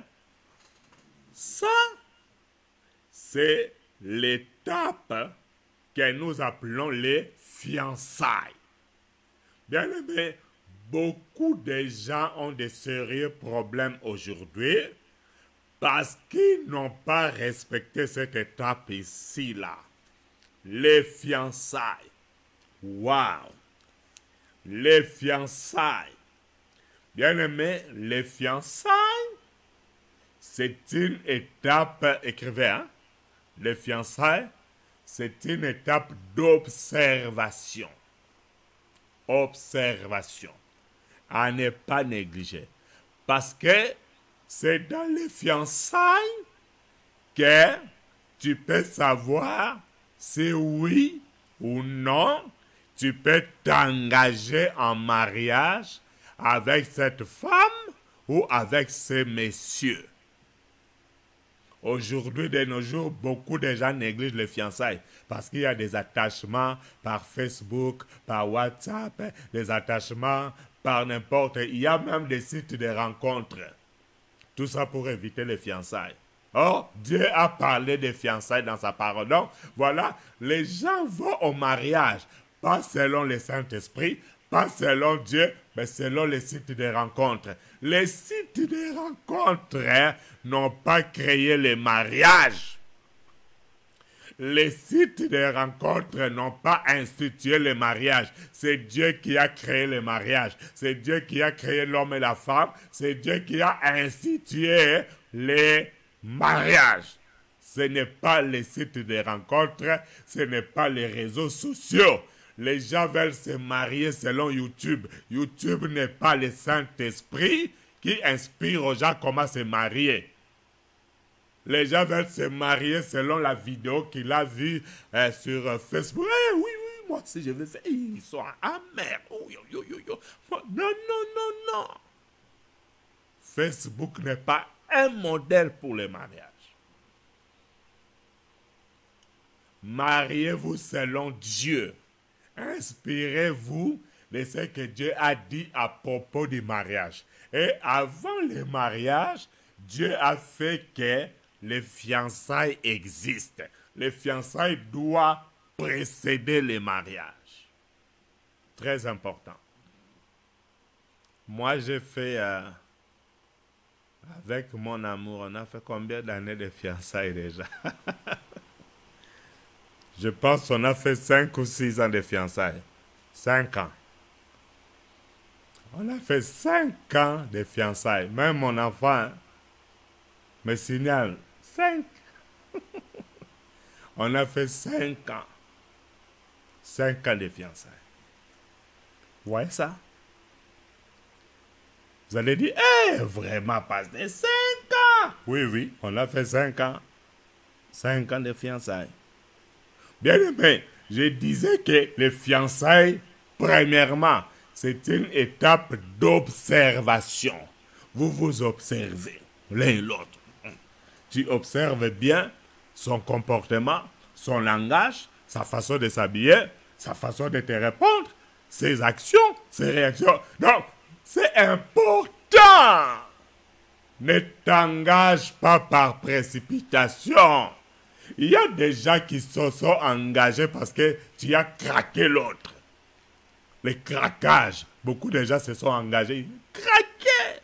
ça, c'est l'étape que nous appelons les fiançailles. Bien aimé, beaucoup de gens ont de sérieux problèmes aujourd'hui parce qu'ils n'ont pas respecté cette étape ici-là. Les fiançailles. Waouh! Les fiançailles. Bien aimé, les fiançailles, c'est une étape, écrivez, hein? Les fiançailles, c'est une étape d'observation. Observation. À ne pas négliger. Parce que c'est dans les fiançailles que tu peux savoir si oui ou non tu peux t'engager en mariage avec cette femme ou avec ce monsieur. Aujourd'hui, de nos jours, beaucoup de gens négligent les fiançailles parce qu'il y a des attachements par Facebook, par WhatsApp, des attachements par n'importe. Il y a même des sites de rencontres. Tout ça pour éviter les fiançailles. Or, Dieu a parlé des fiançailles dans sa parole. Donc, voilà, les gens vont au mariage, pas selon le Saint-Esprit, pas selon Dieu, mais selon les sites de rencontres. Les sites de rencontres n'ont pas créé les mariages. Les sites de rencontres n'ont pas institué le mariage. C'est Dieu qui a créé le mariage. C'est Dieu qui a créé l'homme et la femme. C'est Dieu qui a institué les mariages. Ce n'est pas les sites de rencontres, ce n'est pas les réseaux sociaux. Les gens veulent se marier selon YouTube. YouTube n'est pas le Saint-Esprit qui inspire aux gens comment se marier. Les gens veulent se marier selon la vidéo qu'il a vue sur Facebook. Eh, oui, oui, moi aussi je veux faire. Ils sont amers. Oh, yo. Non, non, non, non. Facebook n'est pas un modèle pour le mariage. Mariez-vous selon Dieu. Inspirez-vous de ce que Dieu a dit à propos du mariage. Et avant le mariage, Dieu a fait que les fiançailles existent. Les fiançailles doivent précéder le mariage. Très important. Moi, j'ai fait, avec mon amour, on a fait combien d'années de fiançailles déjà? Je pense qu'on a fait 5 ou 6 ans de fiançailles. 5 ans. On a fait 5 ans de fiançailles. Même mon enfant me signale 5. On a fait 5 ans. 5 ans de fiançailles. Vous voyez ça? Vous allez dire, vraiment, pasteur, 5 ans. Oui, on a fait 5 ans. 5 ans de fiançailles. Bien aimé, je disais que les fiançailles, premièrement, c'est une étape d'observation. Vous vous observez l'un et l'autre. Tu observes bien son comportement, son langage, sa façon de s'habiller, sa façon de te répondre, ses actions, ses réactions. Donc, c'est important. Ne t'engage pas par précipitation. Il y a des gens qui se sont engagés parce que tu as craqué l'autre. Le craquage. Beaucoup de gens se sont engagés. Craqué.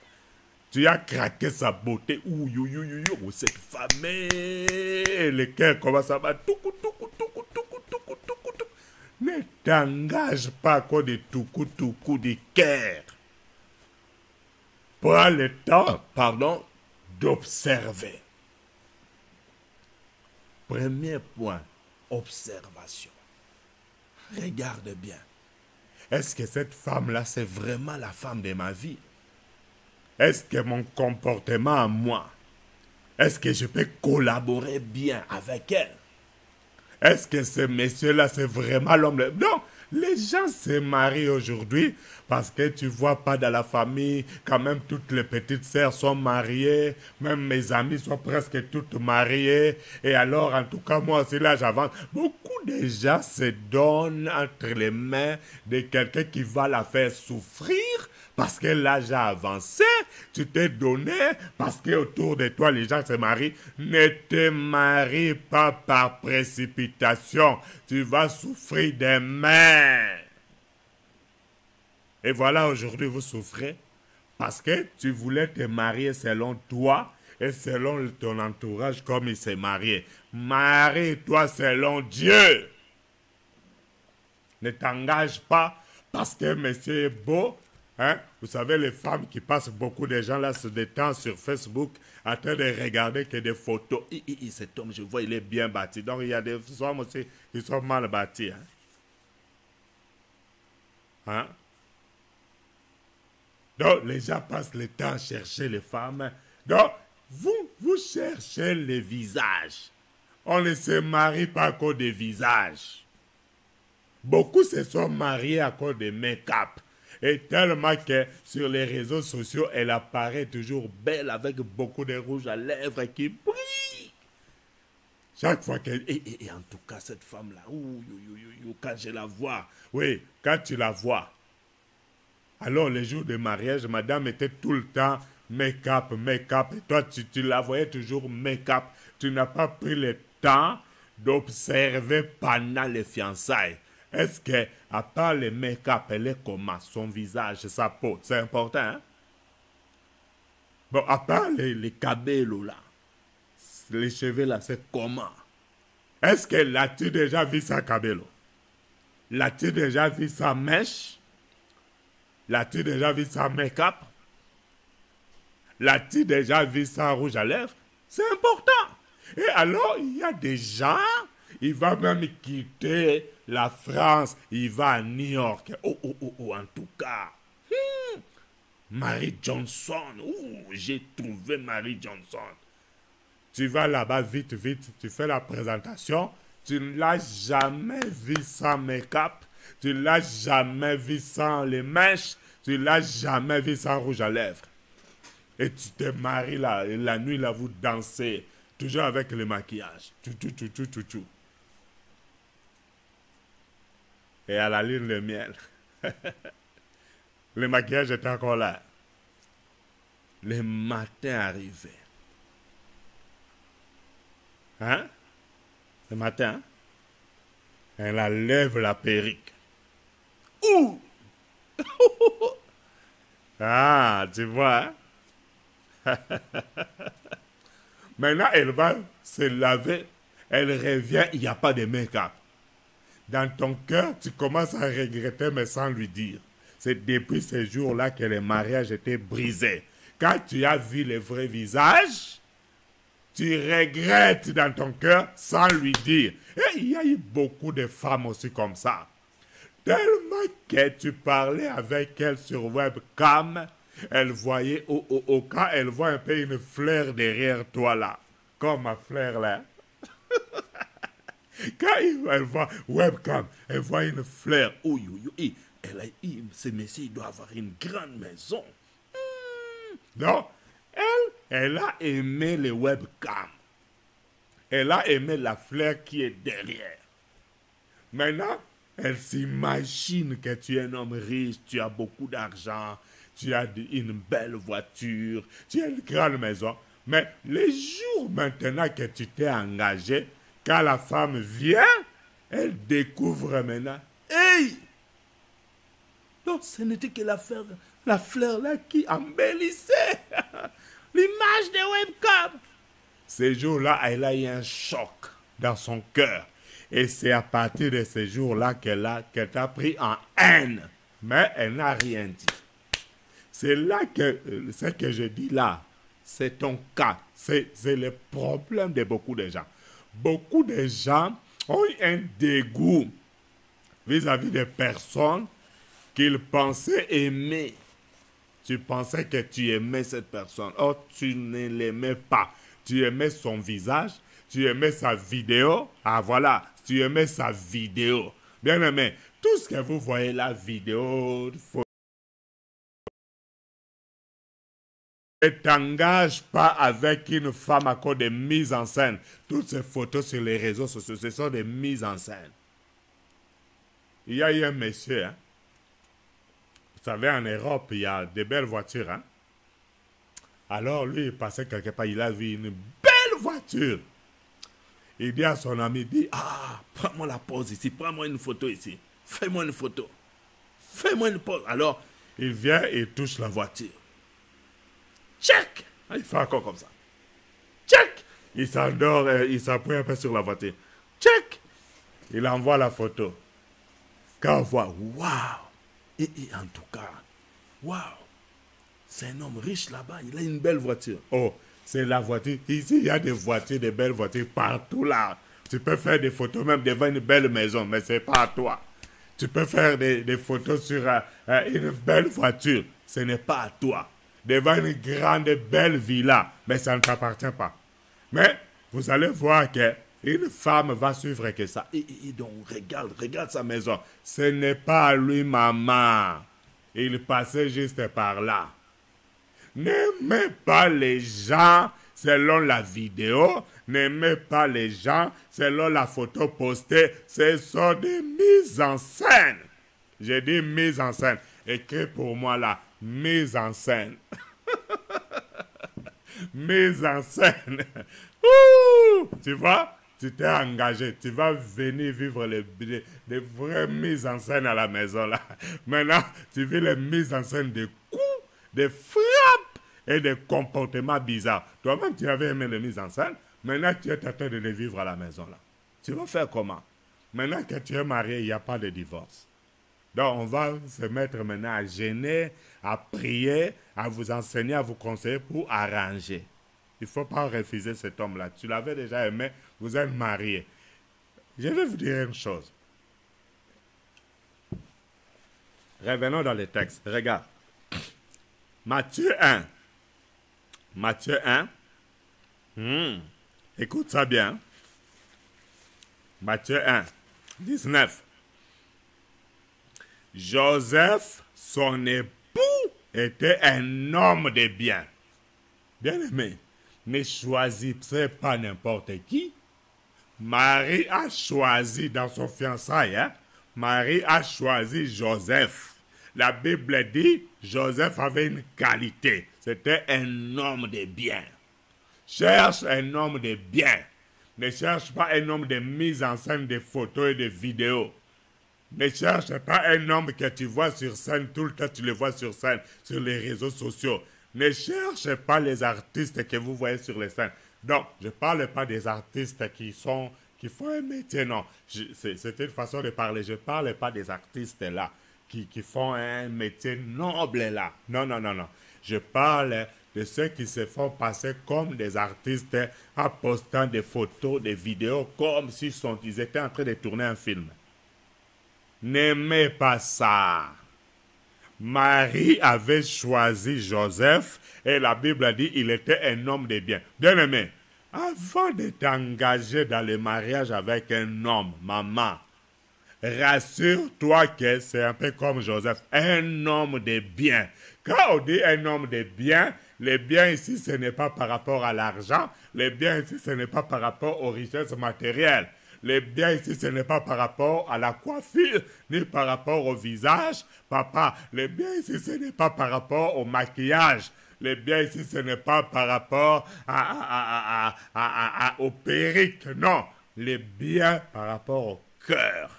Tu as craqué sa beauté. Ouh, cette femme. Le cœur commence à battre. Ne t'engage pas à cause de toukou du cœur. Prends le temps, d'observer. Premier point, observation. Regarde bien. Est-ce que cette femme-là, c'est vraiment la femme de ma vie? Est-ce que mon comportement à moi, est-ce que je peux collaborer bien avec elle? Est-ce que ce monsieur-là, c'est vraiment l'homme? Non, les gens se marient aujourd'hui parce que tu vois pas dans la famille, quand même toutes les petites sœurs sont mariées, même mes amis sont presque toutes mariées. Et alors, en tout cas, moi aussi, là, j'avance. Beaucoup de gens se donnent entre les mains de quelqu'un qui va la faire souffrir parce que l'âge a avancé, tu t'es donné, parce que autour de toi les gens se marient. Ne te marie pas par précipitation, tu vas souffrir demain. Et voilà, aujourd'hui vous souffrez parce que tu voulais te marier selon toi et selon ton entourage comme il s'est marié. Marie-toi selon Dieu. Ne t'engage pas parce que monsieur est beau. Hein? Vous savez, les femmes qui passent beaucoup de gens là se détendent sur Facebook en train de regarder que des photos. Cet homme, je vois, il est bien bâti. Donc, il y a des hommes aussi qui sont mal bâtis. Hein? Hein? Donc, les gens passent le temps à chercher les femmes. Donc, vous cherchez les visages. On ne se marie pas à cause des visages. Beaucoup se sont mariés à cause de make-up. Et tellement que sur les réseaux sociaux, elle apparaît toujours belle avec beaucoup de rouge à lèvres qui brille. Chaque fois qu'elle... Et en tout cas, cette femme-là, quand je la vois, oui, quand tu la vois. Alors, les jours de mariage, madame était tout le temps make-up, make-up. Et toi, tu la voyais toujours make-up. Tu n'as pas pris le temps d'observer pendant les fiançailles. Est-ce que, à part le make-up, elle est comment? Son visage, sa peau, c'est important, hein? Bon, à part les cabellos là, les cheveux là, c'est comment? Est-ce que l'as-tu déjà vu sa cabello? L'as-tu déjà vu sa mèche? L'as-tu déjà vu sa make-up? L'as-tu déjà vu sa rouge à lèvres? C'est important. Et alors, il y a des gens, il va même quitter la France, il va à New York. En tout cas. Mary Johnson. J'ai trouvé Mary Johnson. Tu vas là-bas vite, vite, tu fais la présentation. Tu ne l'as jamais vu sans make-up. Tu ne l'as jamais vu sans les mèches. Tu ne l'as jamais vu sans rouge à lèvres. Et tu te maries là, et la nuit là, vous dansez. Toujours avec le maquillage. Tout. Et à la lune de miel. Le maquillage était encore là. Le matin arrivé. Hein? Le matin, elle enlève la perruque. Ouh! Ah, tu vois? Hein? Maintenant, elle va se laver. Elle revient, il n'y a pas de make-up. Dans ton cœur, tu commences à regretter, mais sans lui dire. C'est depuis ce jour-là que le mariage était brisé. Quand tu as vu le vrai visage, tu regrettes dans ton cœur sans lui dire. Et il y a eu beaucoup de femmes aussi comme ça. Tellement que tu parlais avec elle sur webcam, elle voyait, quand elle voit un peu une fleur derrière toi là, comme ma fleur là. Quand elle voit webcam, elle voit une fleur. Elle a dit, ce monsieur il doit avoir une grande maison. Donc, elle a aimé le webcam. Elle a aimé la fleur qui est derrière. Maintenant, elle s'imagine que tu es un homme riche, tu as beaucoup d'argent, tu as une belle voiture, tu as une grande maison. Mais les jours maintenant que tu t'es engagé, quand la femme vient, elle découvre maintenant. Hey! Donc ce n'était que la fleur là qui embellissait l'image de webcam. Ces jours-là, elle a eu un choc dans son cœur. Et c'est à partir de ces jours-là qu'elle t'a pris en haine. Mais elle n'a rien dit. C'est là que ce que je dis là, c'est ton cas. C'est le problème de beaucoup de gens. Beaucoup de gens ont un dégoût vis-à-vis des personnes qu'ils pensaient aimer. Tu pensais que tu aimais cette personne. Oh, tu ne l'aimais pas. Tu aimais son visage. Tu aimais sa vidéo. Ah voilà, tu aimais sa vidéo. Bien aimé, tout ce que vous voyez, la vidéo, ne t'engage pas avec une femme à cause de mise en scène. Toutes ces photos sur les réseaux sociaux, ce sont des mises en scène. Il y a eu un monsieur, hein. Vous savez, en Europe, il y a des belles voitures. Hein. Alors, lui, il passait quelque part, il a vu une belle voiture. Il dit à son ami, il dit, ah, prends-moi la pose ici, prends-moi une photo ici. Fais-moi une photo. Fais-moi une pose. Alors, il vient et il touche la voiture. Check. Il fait encore comme ça. Check. Il s'endort, il s'appuie un peu sur la voiture. Check. Il envoie la photo. Quand on voit, waouh. Et en tout cas, waouh. C'est un homme riche là-bas, il a une belle voiture. Oh, c'est la voiture. Ici, il y a des voitures, des belles voitures partout là. Tu peux faire des photos même devant une belle maison, mais c'est pas à toi. Tu peux faire des photos sur une belle voiture, ce n'est pas à toi. Devant une grande, belle villa, mais ça ne t'appartient pas. Mais vous allez voir que une femme va suivre que ça. Et donc, regarde sa maison. Ce n'est pas à lui, maman. Il passait juste par là. N'aimez pas les gens selon la vidéo. N'aimez pas les gens selon la photo postée. Ce sont des mises en scène. J'ai dit mise en scène. Écris pour moi là. Mise en scène. Mise en scène. Ouh, tu vois? Tu t'es engagé, tu vas venir vivre les vraies mises en scène à la maison là. Maintenant, tu vis les mises en scène des coups, des frappes et des comportements bizarres. Toi-même, tu avais aimé les mises en scène, maintenant tu es en train de les vivre à la maison là. Tu vas faire comment? Maintenant que tu es marié, il n'y a pas de divorce. Donc, on va se mettre maintenant à gêner, à prier, à vous enseigner, à vous conseiller pour arranger. Il ne faut pas refuser cet homme-là. Tu l'avais déjà aimé, vous êtes mariés. Je vais vous dire une chose. Revenons dans les textes. Regarde. Matthieu 1. Matthieu 1. Écoute ça bien. Matthieu 1, 19. Joseph, son époux, était un homme de bien. Bien aimé. Ne choisissez pas n'importe qui. Marie a choisi dans son fiançailles, hein? Marie a choisi Joseph. La Bible dit, Joseph avait une qualité. C'était un homme de bien. Cherche un homme de bien. Ne cherche pas un homme de mise en scène de photos et de vidéos. Ne cherche pas un homme que tu vois sur scène, tout le temps tu le vois sur scène, sur les réseaux sociaux. Ne cherchez pas les artistes que vous voyez sur les scènes. Donc, je ne parle pas des artistes qui font un métier, non. C'est une façon de parler. Je ne parle pas des artistes là, qui font un métier noble là. Non, non, non, non. Je parle de ceux qui se font passer comme des artistes en postant des photos, des vidéos, comme s'ils étaient en train de tourner un film. N'aimez pas ça. Marie avait choisi Joseph et la Bible a dit qu'il était un homme de bien. Bien aimé, avant de t'engager dans le mariage avec un homme, maman, rassure-toi que c'est un peu comme Joseph, un homme de bien. Quand on dit un homme de bien, le bien ici, ce n'est pas par rapport à l'argent, le bien ici, ce n'est pas par rapport aux richesses matérielles. Le bien ici, ce n'est pas par rapport à la coiffure, ni par rapport au visage. Papa, le bien ici, ce n'est pas par rapport au maquillage. Le bien ici, ce n'est pas par rapport au perruque. Non, le bien par rapport au cœur.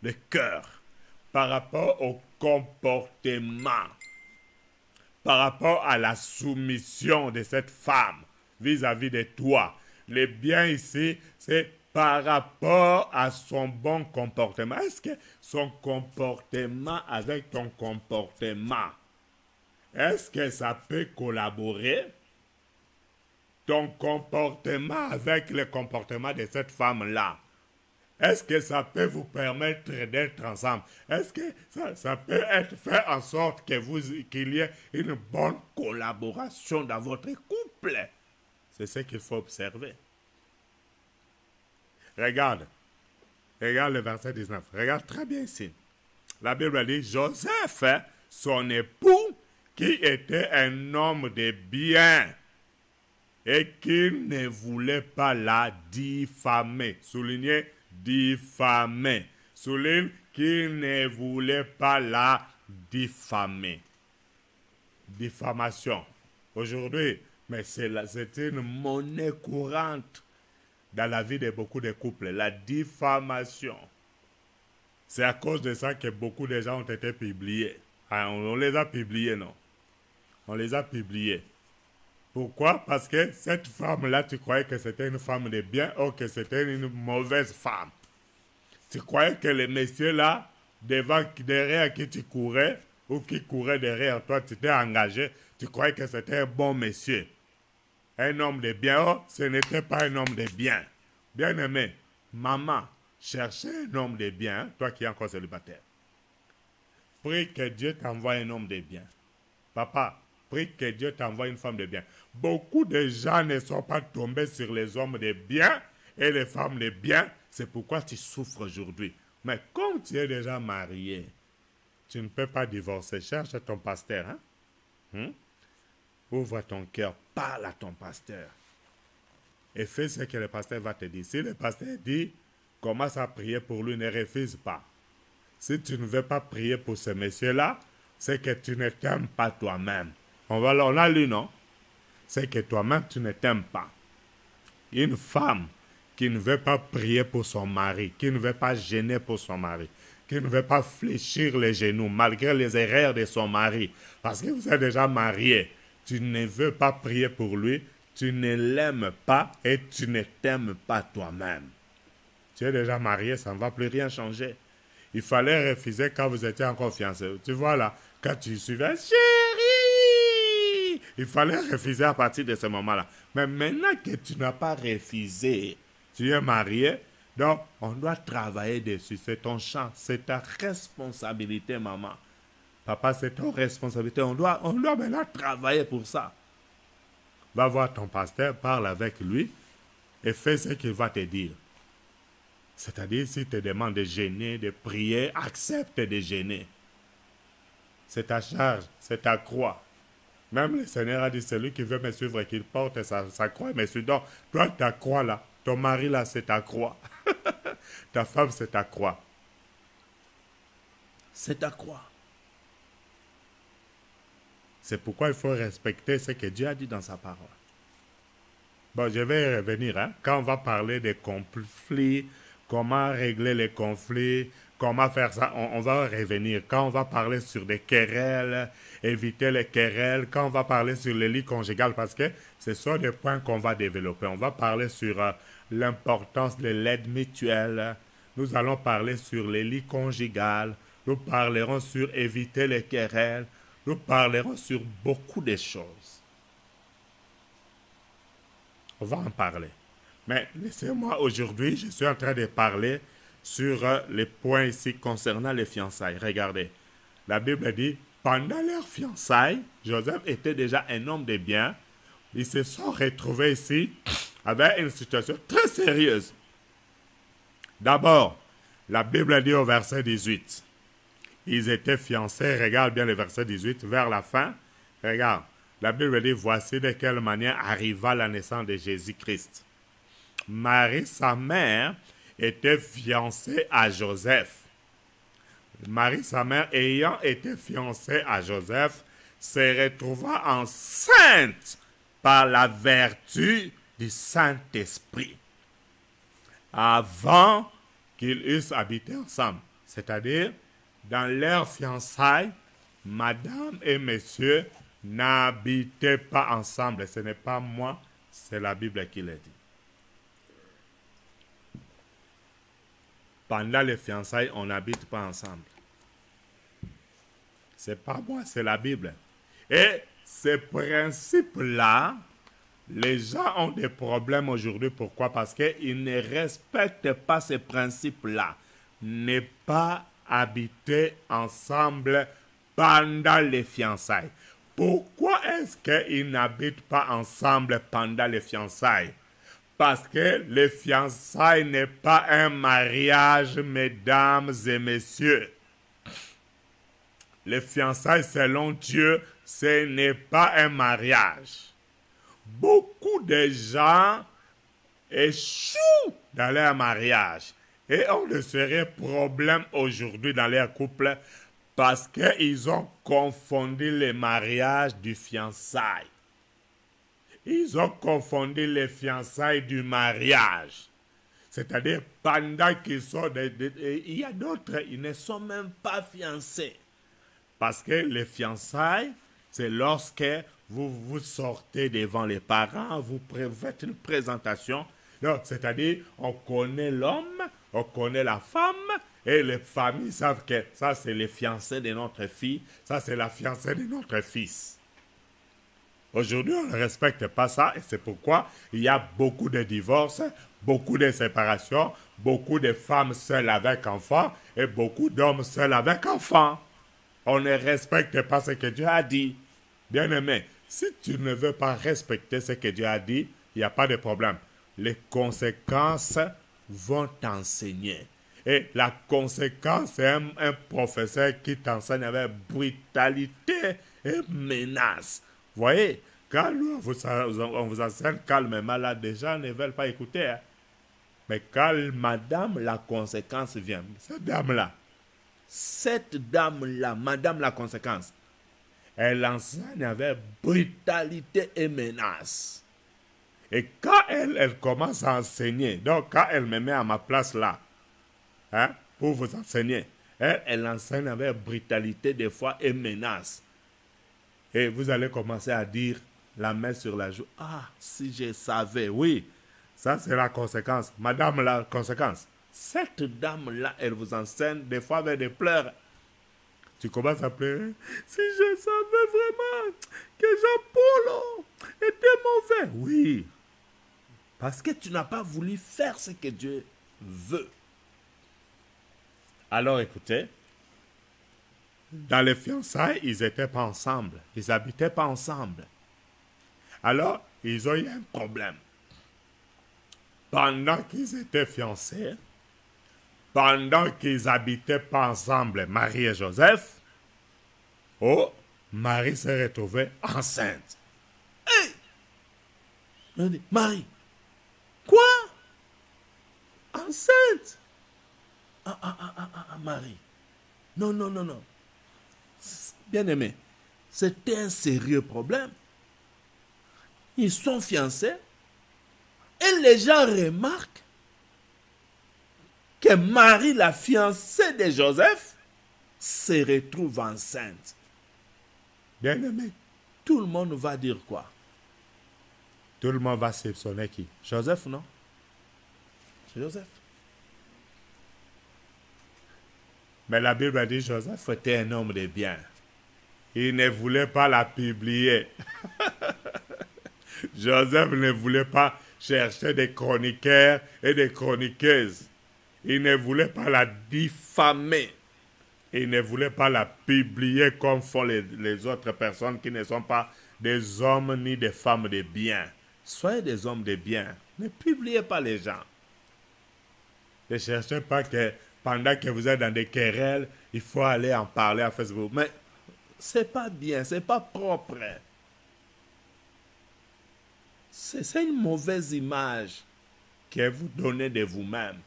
Le cœur. Par rapport au comportement. Par rapport à la soumission de cette femme vis-à-vis de toi. Le bien ici, c'est par rapport à son bon comportement. Est-ce que son comportement avec ton comportement, est-ce que ça peut collaborer? Ton comportement avec le comportement de cette femme-là, Est-ce que ça peut vous permettre d'être ensemble? Est-ce que ça peut être fait en sorte qu'il y ait une bonne collaboration dans votre couple? C'est ce qu'il faut observer. Regarde le verset 19. Regarde très bien ici. La Bible dit, Joseph, son époux, qui était un homme de bien, et qui ne voulait pas la diffamer. Soulignez, diffamer. Souligne, qui ne voulait pas la diffamer. Diffamation. Aujourd'hui, mais c'est une monnaie courante dans la vie de beaucoup de couples. La diffamation. C'est à cause de ça que beaucoup de gens ont été publiés. On les a publiés, non? On les a publiés. Pourquoi? Parce que cette femme-là, tu croyais que c'était une femme de bien ou que c'était une mauvaise femme. Tu croyais que le monsieur-là, derrière qui tu courais, ou qui courait derrière toi, tu t'es engagé, tu croyais que c'était un bon monsieur. Un homme de bien, oh, ce n'était pas un homme de bien. Bien-aimé, maman, cherchez un homme de bien, toi qui es encore célibataire. Prie que Dieu t'envoie un homme de bien. Papa, prie que Dieu t'envoie une femme de bien. Beaucoup de gens ne sont pas tombés sur les hommes de bien et les femmes de bien. C'est pourquoi tu souffres aujourd'hui. Mais comme tu es déjà marié, tu ne peux pas divorcer. Cherche ton pasteur. Ouvre ton cœur, parle à ton pasteur. Et fais ce que le pasteur va te dire. Si le pasteur dit, commence à prier pour lui, ne refuse pas. Si tu ne veux pas prier pour ce monsieur-là, c'est que tu ne t'aimes pas toi-même. On a lu, non? C'est que toi-même, tu ne t'aimes pas. Une femme qui ne veut pas prier pour son mari, qui ne veut pas gêner pour son mari, qui ne veut pas fléchir les genoux malgré les erreurs de son mari, parce que vous êtes déjà marié, tu ne veux pas prier pour lui, tu ne l'aimes pas et tu ne t'aimes pas toi-même. Tu es déjà marié, ça ne va plus rien changer. Il fallait refuser quand vous étiez encore fiancés. Tu vois là, quand tu suivais, chérie, il fallait refuser à partir de ce moment-là. Mais maintenant que tu n'as pas refusé, tu es marié, donc on doit travailler dessus. C'est ton champ, c'est ta responsabilité, maman. Papa, c'est ton responsabilité. On doit maintenant travailler pour ça. Va voir ton pasteur, parle avec lui et fais ce qu'il va te dire. C'est-à-dire, s'il te demande de jeûner, de prier, accepte de jeûner. C'est ta charge, c'est ta croix. Même le Seigneur a dit, celui qui veut me suivre, qu'il porte sa croix et me suit. Donc, toi, ta croix là, ton mari là, c'est ta croix. Ta femme, c'est ta croix. C'est ta croix. C'est pourquoi il faut respecter ce que Dieu a dit dans sa parole. Bon, je vais y revenir. Quand on va parler des conflits, comment régler les conflits, comment faire ça, on va revenir. Quand on va parler sur des querelles, éviter les querelles, quand on va parler sur les lits conjugales, parce que ce sont des points qu'on va développer. On va parler sur l'importance de l'aide mutuelle. Nous allons parler sur les lits conjugales. Nous parlerons sur éviter les querelles. Nous parlerons sur beaucoup de choses. On va en parler. Mais laissez-moi aujourd'hui, je suis en train de parler sur les points ici concernant les fiançailles. Regardez, la Bible dit, pendant leur fiançailles, Joseph était déjà un homme de bien. Ils se sont retrouvés ici avec une situation très sérieuse. D'abord, la Bible dit au verset 18, ils étaient fiancés, regarde bien le verset 18, vers la fin, regarde, la Bible dit, voici de quelle manière arriva la naissance de Jésus-Christ. Marie, sa mère, était fiancée à Joseph. Marie, sa mère, ayant été fiancée à Joseph, se retrouva enceinte par la vertu du Saint-Esprit avant qu'ils eussent habité ensemble. C'est-à-dire, dans leur fiançailles, madame et monsieur n'habitaient pas ensemble. Ce n'est pas moi, c'est la Bible qui l'a dit. Pendant les fiançailles, on n'habite pas ensemble. C'est pas moi, c'est la Bible. Et ce principe-là Les gens ont des problèmes aujourd'hui. Pourquoi? Parce qu'ils ne respectent pas ces principes-là. Ne pas habiter ensemble pendant les fiançailles. Pourquoi est-ce qu'ils n'habitent pas ensemble pendant les fiançailles? Parce que les fiançailles n'est pas un mariage, mesdames et messieurs. Les fiançailles, selon Dieu, ce n'est pas un mariage. Beaucoup de gens échouent dans leur mariage. Et on ne serait problème aujourd'hui dans leur couple parce qu'ils ont confondu les mariages du fiançailles. Ils ont confondu les fiançailles du mariage. C'est-à-dire, pendant qu'ils sont... il y a d'autres, ils ne sont même pas fiancés. Parce que les fiançailles, c'est lorsque vous sortez devant les parents, vous faites une présentation. C'est-à-dire, on connaît l'homme, on connaît la femme, et les familles savent que ça, c'est les fiancés de notre fille, ça, c'est la fiancée de notre fils. Aujourd'hui, on ne respecte pas ça, et c'est pourquoi il y a beaucoup de divorces, beaucoup de séparations, beaucoup de femmes seules avec enfants, et beaucoup d'hommes seuls avec enfants. On ne respecte pas ce que Dieu a dit. Bien-aimé, si tu ne veux pas respecter ce que Dieu a dit, il n'y a pas de problème. Les conséquences vont t'enseigner. Et la conséquence, c'est un professeur qui t'enseigne avec brutalité et menace. Vous voyez, quand on vous enseigne calmement, là, des gens ne veulent pas écouter. Hein. Mais quand madame, la conséquence vient, cette dame-là, madame la conséquence, elle enseigne avec brutalité et menace. Et quand elle commence à enseigner, donc quand elle me met à ma place là, hein, pour vous enseigner, elle enseigne avec brutalité des fois et menace. Et vous allez commencer à dire la main sur la joue. Ah, si je savais, oui, ça c'est la conséquence. Madame la conséquence. Cette dame-là, elle vous enseigne des fois avec des pleurs. Tu commences à pleurer. Si je savais vraiment que Jean-Paul était mauvais. Oui. Parce que tu n'as pas voulu faire ce que Dieu veut. Alors écoutez, dans les fiançailles, ils n'étaient pas ensemble. Ils n'habitaient pas ensemble. Alors, ils ont eu un problème. Pendant qu'ils étaient fiancés, pendant qu'ils n'habitaient pas ensemble, Marie et Joseph, oh, Marie s'est retrouvée enceinte. Hey! Marie, quoi? Enceinte? Marie. Non. Bien-aimé, c'était un sérieux problème. Ils sont fiancés et les gens remarquent que Marie, la fiancée de Joseph, se retrouve enceinte. Bien-aimé, tout le monde va dire quoi? Tout le monde va soupçonner qui? Joseph, non? C'est Joseph. Mais la Bible a dit que Joseph était un homme de bien. Il ne voulait pas la publier. Joseph ne voulait pas chercher des chroniqueurs et des chroniqueuses. Il ne voulait pas la diffamer. Il ne voulait pas la publier comme font les autres personnes qui ne sont pas des hommes ni des femmes de bien. Soyez des hommes de bien. Ne publiez pas les gens. Ne cherchez pas que pendant que vous êtes dans des querelles, il faut aller en parler à Facebook. Mais c'est pas bien, c'est pas propre. C'est une mauvaise image que vous donnez de vous-même.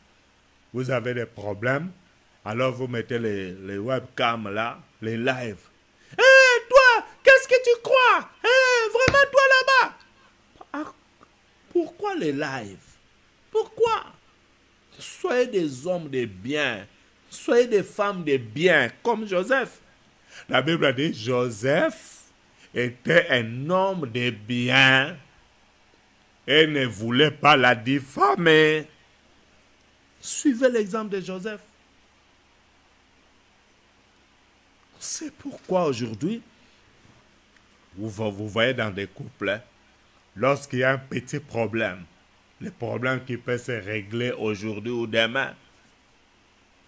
Vous avez des problèmes, alors vous mettez les webcams là, les lives. Hé, toi, qu'est-ce que tu crois? Vraiment toi là-bas? Ah, pourquoi les lives? Pourquoi? Soyez des hommes de bien. Soyez des femmes de bien, comme Joseph. La Bible a dit, Joseph était un homme de bien et ne voulait pas la diffamer. Suivez l'exemple de Joseph. C'est pourquoi aujourd'hui, vous voyez dans des couples, lorsqu'il y a un petit problème, le problème qui peut se régler aujourd'hui ou demain,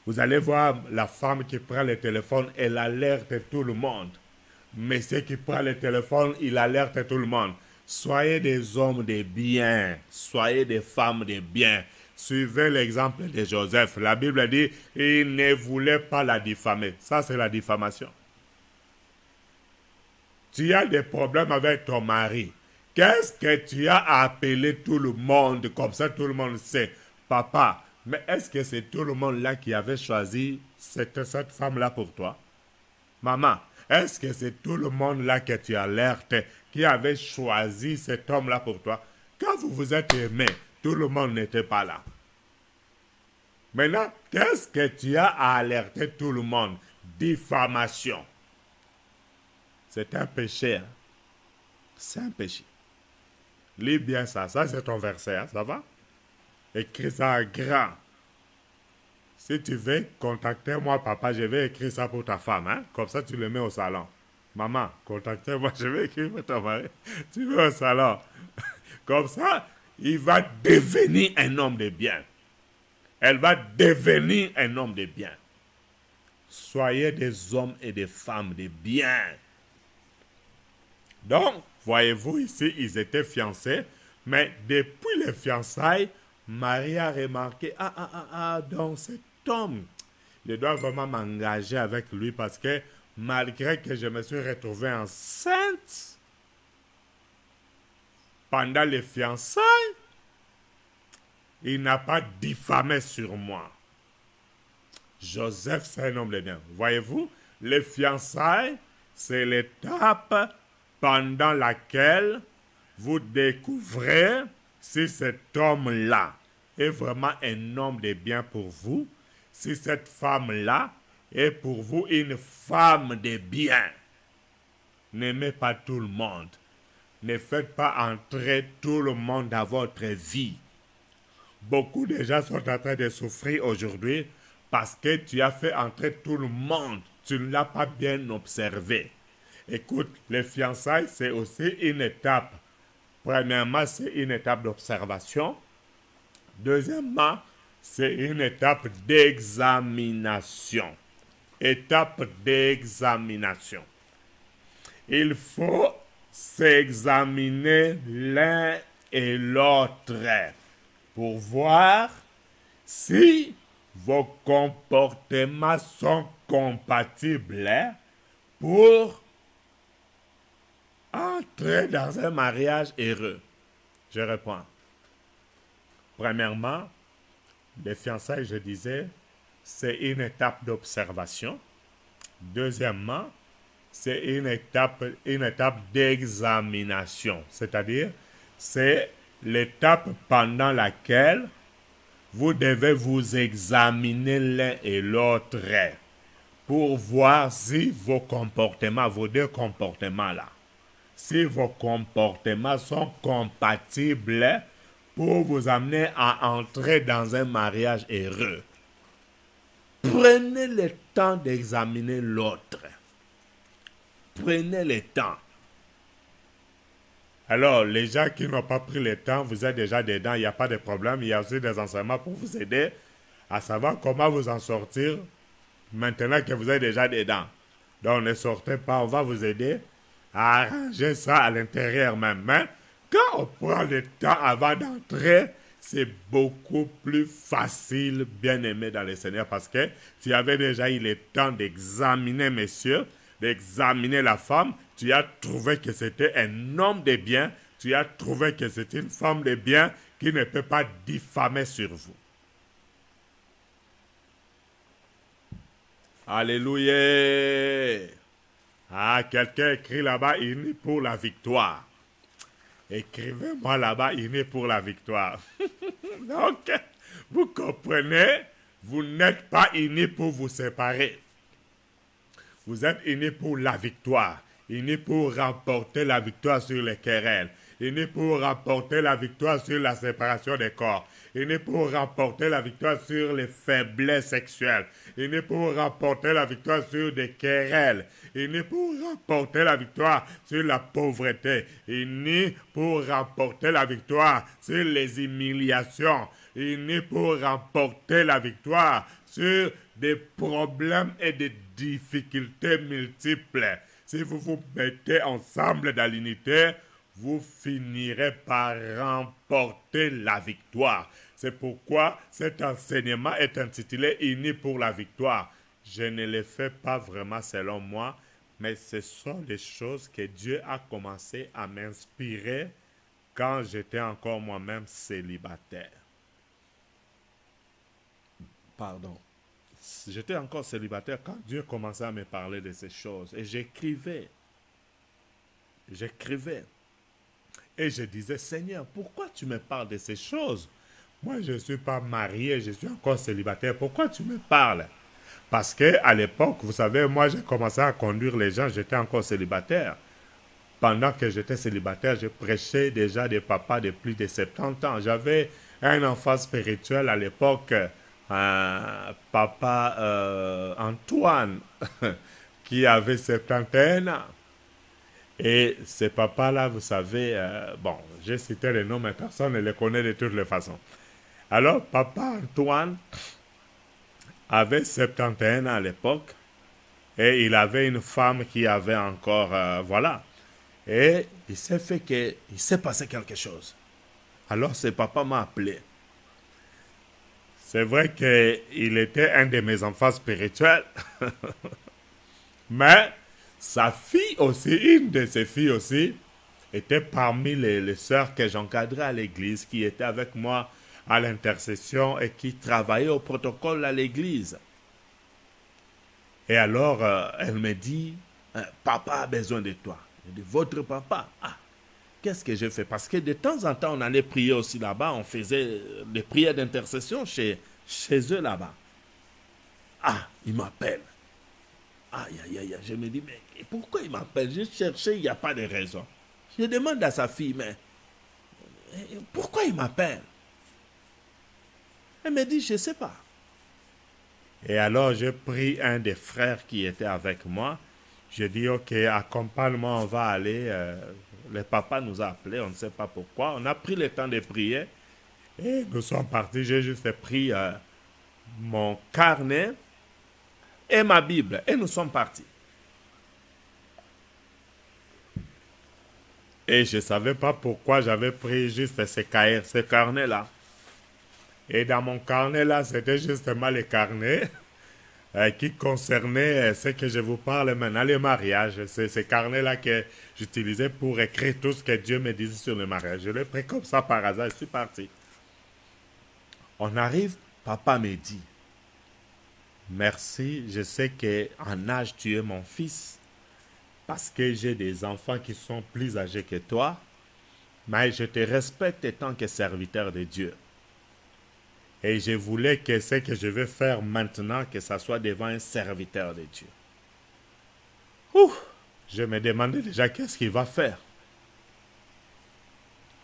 vous allez voir la femme qui prend le téléphone, elle alerte tout le monde. Monsieur qui prend le téléphone, il alerte tout le monde. Soyez des hommes de bien, soyez des femmes de bien. Suivez l'exemple de Joseph. La Bible dit, il ne voulait pas la diffamer. Ça, c'est la diffamation. Tu as des problèmes avec ton mari. Qu'est-ce que tu as appelé tout le monde, comme ça tout le monde sait? Papa, mais est-ce que c'est tout le monde là qui avait choisi cette femme-là pour toi? Maman, est-ce que c'est tout le monde là que tu alertes qui avait choisi cet homme-là pour toi? Quand vous vous êtes aimés, tout le monde n'était pas là. Maintenant, qu'est-ce que tu as à alerter tout le monde? Diffamation. C'est un péché. Hein? C'est un péché. Lis bien ça. Ça, c'est ton verset. Hein? Ça va? Écris ça en grand. Si tu veux contacter-moi, papa, je vais écrire ça pour ta femme. Hein? Comme ça, tu le mets au salon. Maman, contactez-moi, je vais écrire pour ton mari. Tu mets au salon. Comme ça, il va devenir un homme de bien. Elle va devenir un homme de bien. Soyez des hommes et des femmes de bien. Donc, voyez-vous ici, ils étaient fiancés, mais depuis les fiançailles, Marie a remarqué, donc cet homme, je dois vraiment m'engager avec lui parce que malgré que je me suis retrouvée enceinte, pendant les fiançailles, il n'a pas diffamé sur moi. Joseph, c'est un homme de bien. Voyez-vous, les fiançailles, c'est l'étape pendant laquelle vous découvrez si cet homme-là est vraiment un homme de bien pour vous, si cette femme-là est pour vous une femme de bien. N'aimez pas tout le monde. Ne faites pas entrer tout le monde dans votre vie. Beaucoup de gens sont en train de souffrir aujourd'hui parce que tu as fait entrer tout le monde. Tu ne l'as pas bien observé. Écoute, les fiançailles, c'est aussi une étape. Premièrement, c'est une étape d'observation. Deuxièmement, c'est une étape d'examination. Étape d'examination. Il faut s'examiner l'un et l'autre pour voir si vos comportements sont compatibles pour entrer dans un mariage heureux. Je réponds. Premièrement, les fiançailles, je disais, c'est une étape d'observation. Deuxièmement, c'est une étape d'examination. C'est-à-dire, c'est l'étape pendant laquelle vous devez vous examiner l'un et l'autre pour voir si vos comportements, vos deux comportements-là, si vos comportements sont compatibles pour vous amener à entrer dans un mariage heureux. Prenez le temps d'examiner l'autre. Prenez le temps. Alors, les gens qui n'ont pas pris le temps, vous êtes déjà dedans, il n'y a pas de problème. Il y a aussi des enseignements pour vous aider à savoir comment vous en sortir maintenant que vous êtes déjà dedans. Donc, ne sortez pas, on va vous aider à arranger ça à l'intérieur même. Mais quand on prend le temps avant d'entrer, c'est beaucoup plus facile, bien aimé dans le Seigneur, parce que tu avais déjà eu le temps d'examiner, messieurs, d'examiner la femme, tu as trouvé que c'était un homme de bien, tu as trouvé que c'était une femme de bien qui ne peut pas diffamer sur vous. Alléluia! Ah, quelqu'un écrit là-bas, il est pour la victoire. Écrivez-moi là-bas, il est pour la victoire. Donc, vous comprenez, vous n'êtes pas unis pour vous séparer. Vous êtes unis pour la victoire. Unis pour remporter la victoire sur les querelles. Il est né pour remporter la victoire sur la séparation des corps. Il est né pour remporter la victoire sur les faiblesses sexuelles. Il est né pour remporter la victoire sur des querelles. Il est né pour remporter la victoire sur la pauvreté. Il est né pour remporter la victoire sur les humiliations. Il est né pour remporter la victoire sur des problèmes et des difficultés multiples. Si vous vous mettez ensemble dans l'unité, vous finirez par remporter la victoire. C'est pourquoi cet enseignement est intitulé « Unis pour la victoire ». Je ne le fais pas vraiment selon moi, mais ce sont des choses que Dieu a commencé à m'inspirer quand j'étais encore moi-même célibataire. Pardon. J'étais encore célibataire quand Dieu commençait à me parler de ces choses. Et j'écrivais. Et je disais, Seigneur, pourquoi tu me parles de ces choses? Moi, je ne suis pas marié, je suis encore célibataire. Pourquoi tu me parles? Parce qu'à l'époque, vous savez, moi, j'ai commencé à conduire les gens, j'étais encore célibataire. Pendant que j'étais célibataire, je prêchais déjà des papas de plus de 70 ans. J'avais un enfant spirituel à l'époque, papa Antoine, qui avait 71 ans. Et ce papa-là, vous savez, bon, j'ai cité les noms, mais personne ne les connaît de toutes les façons. Alors, papa Antoine avait 71 ans à l'époque, et il avait une femme qui avait encore, voilà. Et il s'est fait que, il s'est passé quelque chose. Alors, ce papa m'a appelé. C'est vrai qu'il était un de mes enfants spirituels, mais sa fille aussi, une de ses filles aussi, était parmi les sœurs que j'encadrais à l'église, qui étaient avec moi à l'intercession et qui travaillaient au protocole à l'église. Et alors, elle me dit, papa a besoin de toi. Je dis, votre papa? Ah, qu'est-ce que j'ai fait? Parce que de temps en temps, on allait prier aussi là-bas, on faisait des prières d'intercession chez eux là-bas. Ah, il m'appelle. Aïe, aïe, aïe, je me dis, mais pourquoi il m'appelle? J'ai cherché, il n'y a pas de raison. Je demande à sa fille, mais pourquoi il m'appelle? Elle me dit, je ne sais pas. Et alors, j'ai pris un des frères qui était avec moi. Je dis, ok, accompagne-moi, on va aller. Le papa nous a appelés, on ne sait pas pourquoi. On a pris le temps de prier et nous sommes partis. J'ai juste pris mon carnet et ma Bible et nous sommes partis. Et je ne savais pas pourquoi j'avais pris juste ce carnet-là. Et dans mon carnet-là, c'était justement les carnets qui concernaient ce que je vous parle maintenant, les mariages. C'est ces carnets-là que j'utilisais pour écrire tout ce que Dieu me disait sur le mariage. Je l'ai pris comme ça par hasard, je suis parti. On arrive, papa me dit, merci, je sais qu'en âge tu es mon fils, parce que j'ai des enfants qui sont plus âgés que toi, mais je te respecte en tant que serviteur de Dieu. Et je voulais que ce que je vais faire maintenant, que ça soit devant un serviteur de Dieu. Ouh, je me demandais déjà qu'est-ce qu'il va faire.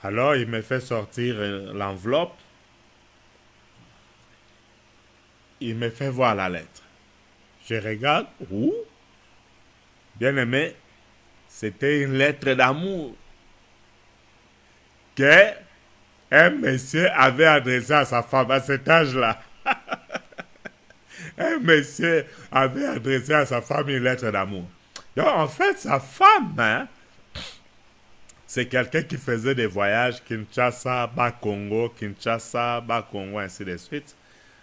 Alors il me fait sortir l'enveloppe. Il me fait voir la lettre. Je regarde. Ouh, bien aimé, c'était une lettre d'amour que un monsieur avait adressé à sa femme à cet âge-là. Un monsieur avait adressé à sa femme une lettre d'amour. Donc, en fait, sa femme, hein, c'est quelqu'un qui faisait des voyages Kinshasa, Bas-Congo, Kinshasa, Bas-Congo, ainsi de suite.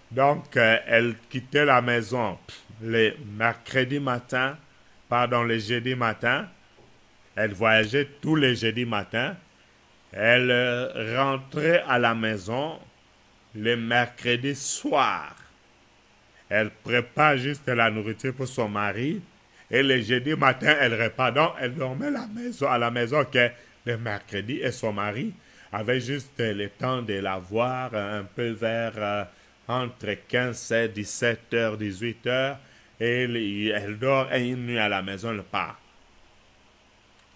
Donc, elle quittait la maison le mercredi matin, le jeudi matin. Elle voyageait tous les jeudis matins. Elle rentrait à la maison le mercredi soir. Elle prépare juste la nourriture pour son mari. Et le jeudi matin, elle repart. Donc, elle dormait à la maison que le mercredi. Et son mari avait juste le temps de la voir un peu vers entre 15 et 17 heures, 18 heures. Et elle dort une nuit à la maison, elle part.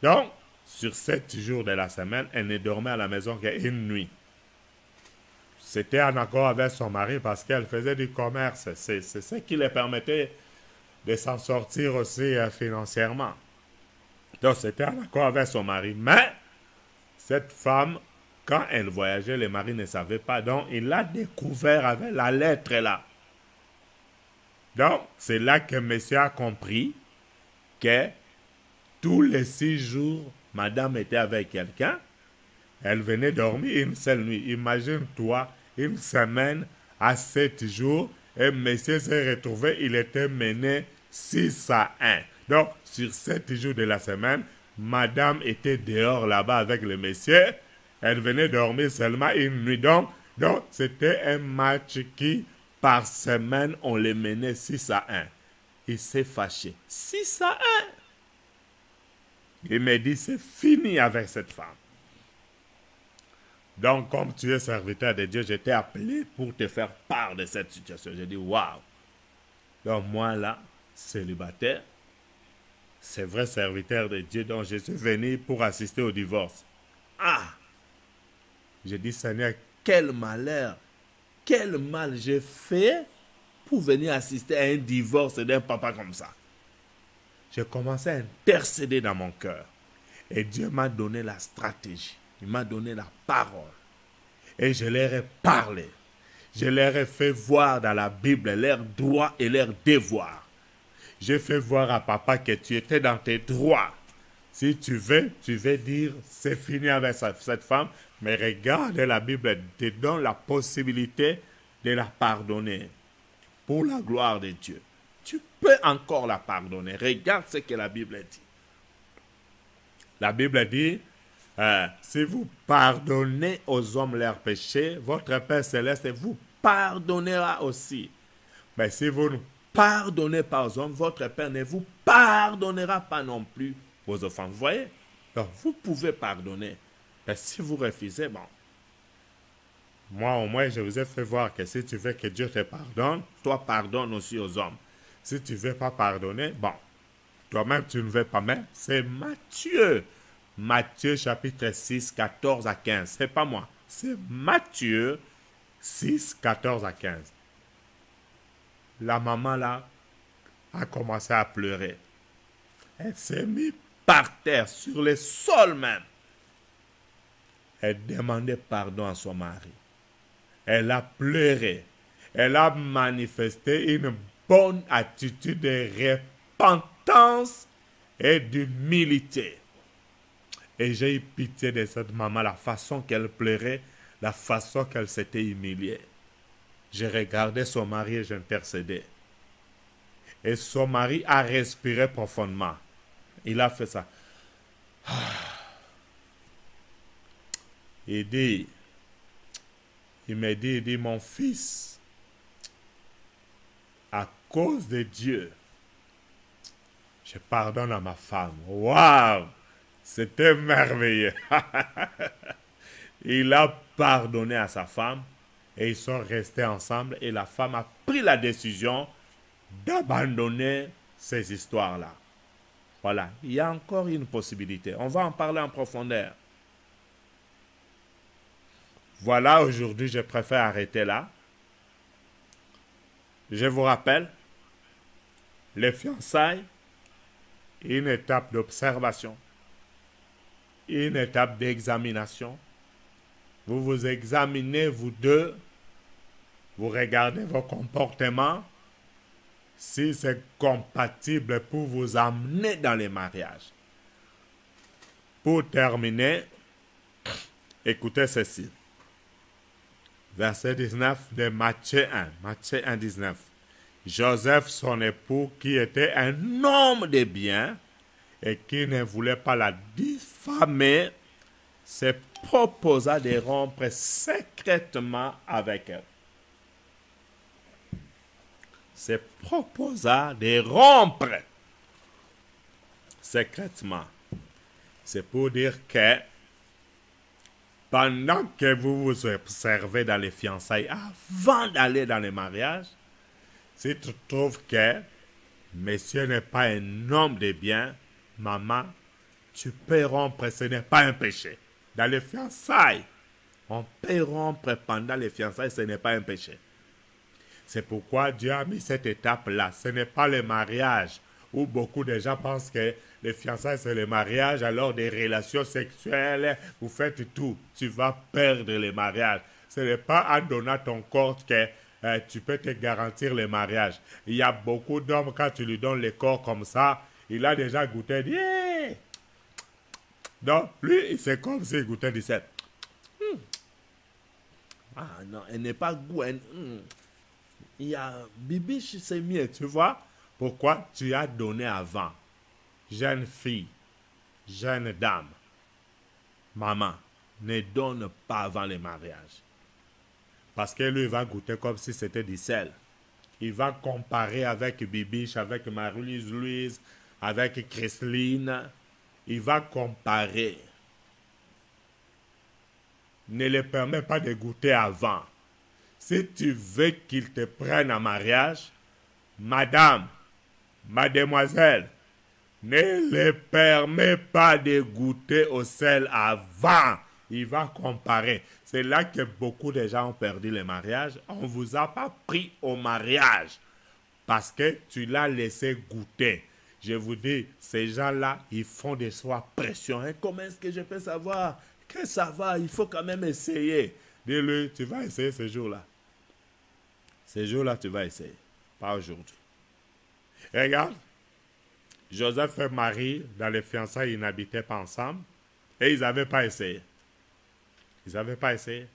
Donc, sur 7 jours de la semaine, elle ne dormait à la maison qu'une nuit. C'était en accord avec son mari parce qu'elle faisait du commerce. C'est ce qui lui permettait de s'en sortir aussi financièrement. Donc c'était en accord avec son mari. Mais cette femme, quand elle voyageait, le mari ne savait pas. Donc il l'a découvert avec la lettre là. Donc c'est là que monsieur a compris que tous les 6 jours, madame était avec quelqu'un. Elle venait dormir une seule nuit. Imagine-toi, une semaine à 7 jours, et monsieur s'est retrouvé, il était mené 6-1. Donc, sur 7 jours de la semaine, madame était dehors là-bas avec le monsieur. Elle venait dormir seulement une nuit. Donc c'était un match qui, par semaine, on le menait 6-1. Il s'est fâché. 6-1. Il me dit, c'est fini avec cette femme. Donc, comme tu es serviteur de Dieu, je t'ai appelé pour te faire part de cette situation. J'ai dit, waouh. Donc, moi, là, célibataire, c'est vrai serviteur de Dieu, donc je suis venu pour assister au divorce. Ah! J'ai dit, Seigneur, quel malheur, quel mal j'ai fait pour venir assister à un divorce d'un papa comme ça. J'ai commencé à intercéder dans mon cœur. Et Dieu m'a donné la stratégie. Il m'a donné la parole. Et je leur ai parlé. Je leur ai fait voir dans la Bible leurs droits et leurs devoirs. J'ai fait voir à papa que tu étais dans tes droits. Si tu veux dire c'est fini avec cette femme. Mais regarde, la Bible te donne la possibilité de la pardonner. Pour la gloire de Dieu. Tu peux encore la pardonner. Regarde ce que la Bible dit. La Bible dit, si vous pardonnez aux hommes leurs péchés, votre Père Céleste vous pardonnera aussi. Mais si vous ne pardonnez pas aux hommes, votre Père ne vous pardonnera pas non plus vos offenses. Vous voyez? Donc, vous pouvez pardonner. Mais si vous refusez, bon. Moi, au moins, je vous ai fait voir que si tu veux que Dieu te pardonne, toi, pardonne aussi aux hommes. Si tu ne veux pas pardonner, bon, toi-même, tu ne veux pas même. C'est Matthieu. Matthieu, chapitre 6, 14 à 15. C'est pas moi. C'est Matthieu 6, 14 à 15. La maman, là, a commencé à pleurer. Elle s'est mise par terre, sur le sol même. Elle demandait pardon à son mari. Elle a pleuré. Elle a manifesté une bonne attitude de repentance et d'humilité. Et j'ai eu pitié de cette maman, la façon qu'elle pleurait, la façon qu'elle s'était humiliée. J'ai regardé son mari et j'intercédais. Et son mari a respiré profondément. Il a fait ça. Il me dit, mon fils, à cause de Dieu, je pardonne à ma femme. Waouh! C'était merveilleux. Il a pardonné à sa femme et ils sont restés ensemble et la femme a pris la décision d'abandonner ces histoires-là. Voilà, il y a encore une possibilité. On va en parler en profondeur. Voilà, aujourd'hui, je préfère arrêter là. Je vous rappelle, les fiançailles, une étape d'observation, une étape d'examination. Vous vous examinez, vous deux, vous regardez vos comportements, si c'est compatible pour vous amener dans les mariages. Pour terminer, écoutez ceci. Verset 19 de Matthieu 1. Matthieu 1, 19. Joseph, son époux, qui était un homme de bien et qui ne voulait pas la diffamer, se proposa de rompre secrètement avec elle. Se proposa de rompre secrètement. C'est pour dire que pendant que vous vous observez dans les fiançailles, avant d'aller dans les mariages, si tu trouves que monsieur n'est pas un homme de bien, maman, tu peux rompre, ce n'est pas un péché. Dans les fiançailles, on peut rompre pendant les fiançailles, ce n'est pas un péché. C'est pourquoi Dieu a mis cette étape-là. Ce n'est pas le mariage, où beaucoup de gens pensent que les fiançailles, c'est le mariage, alors des relations sexuelles, vous faites tout. Tu vas perdre le mariage. Ce n'est pas en donnant ton corps que tu peux te garantir le mariage. Il y a beaucoup d'hommes, quand tu lui donnes le corps comme ça, il a déjà goûté, il dit, hey! Donc, lui, c'est comme s'il goûtait du sel. Ah non, elle n'est pas goût. Il y a bibiche, c'est mieux, tu vois. Pourquoi tu as donné avant? Jeune fille, jeune dame, maman, ne donne pas avant le mariage. Parce que lui, il va goûter comme si c'était du sel. Il va comparer avec Bibiche, avec Marie-Louise, avec Chrisline. Il va comparer. Ne le permets pas de goûter avant. Si tu veux qu'il te prenne en mariage, madame, mademoiselle, ne le permets pas de goûter au sel avant. Il va comparer. C'est là que beaucoup de gens ont perdu le mariage. On ne vous a pas pris au mariage parce que tu l'as laissé goûter. Je vous dis, ces gens-là, ils font des soins pression. Hein? Comment est-ce que je peux savoir que ça va? Il faut quand même essayer. Dis-lui, tu vas essayer ce jour-là. Ce jour-là, tu vas essayer. Pas aujourd'hui. Regarde, Joseph et Marie, dans les fiançailles, ils n'habitaient pas ensemble et ils n'avaient pas essayé. Ils n'avaient pas essayé.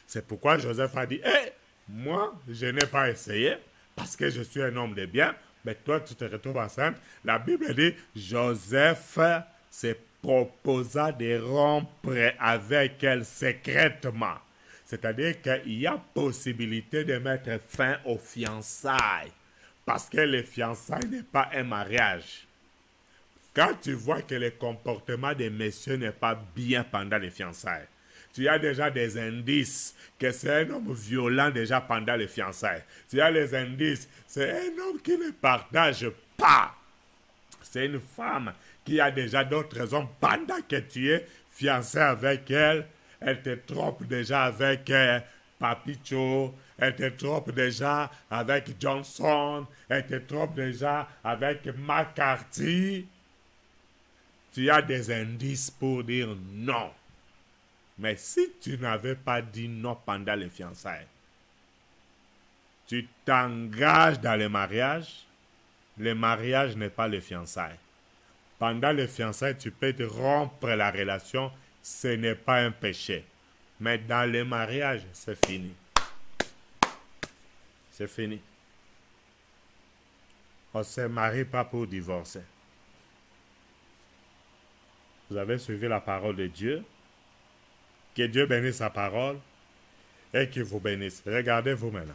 C'est pourquoi Joseph a dit, hey, moi, je n'ai pas essayé parce que je suis un homme de bien, mais toi, tu te retrouves enceinte. La Bible dit, Joseph se proposa de rompre avec elle secrètement. C'est-à-dire qu'il y a possibilité de mettre fin aux fiançailles. Parce que les fiançailles n'est pas un mariage. Quand tu vois que le comportement des messieurs n'est pas bien pendant les fiançailles, tu as déjà des indices que c'est un homme violent déjà pendant les fiançailles. Tu as les indices, c'est un homme qui ne partage pas. C'est une femme qui a déjà d'autres hommes pendant que tu es fiancé avec elle. Elle te trompe déjà avec Papicho, elle te trompe déjà avec Johnson, elle te trompe déjà avec McCarthy. Tu as des indices pour dire non. Mais si tu n'avais pas dit non pendant les fiançailles, tu t'engages dans le mariage n'est pas le fiançailles. Pendant les fiançailles, tu peux te rompre la relation, ce n'est pas un péché. Mais dans le mariage, c'est fini. C'est fini. On ne se marie pas pour divorcer. Vous avez suivi la parole de Dieu. Que Dieu bénisse sa parole et qu'il vous bénisse. Regardez-vous maintenant.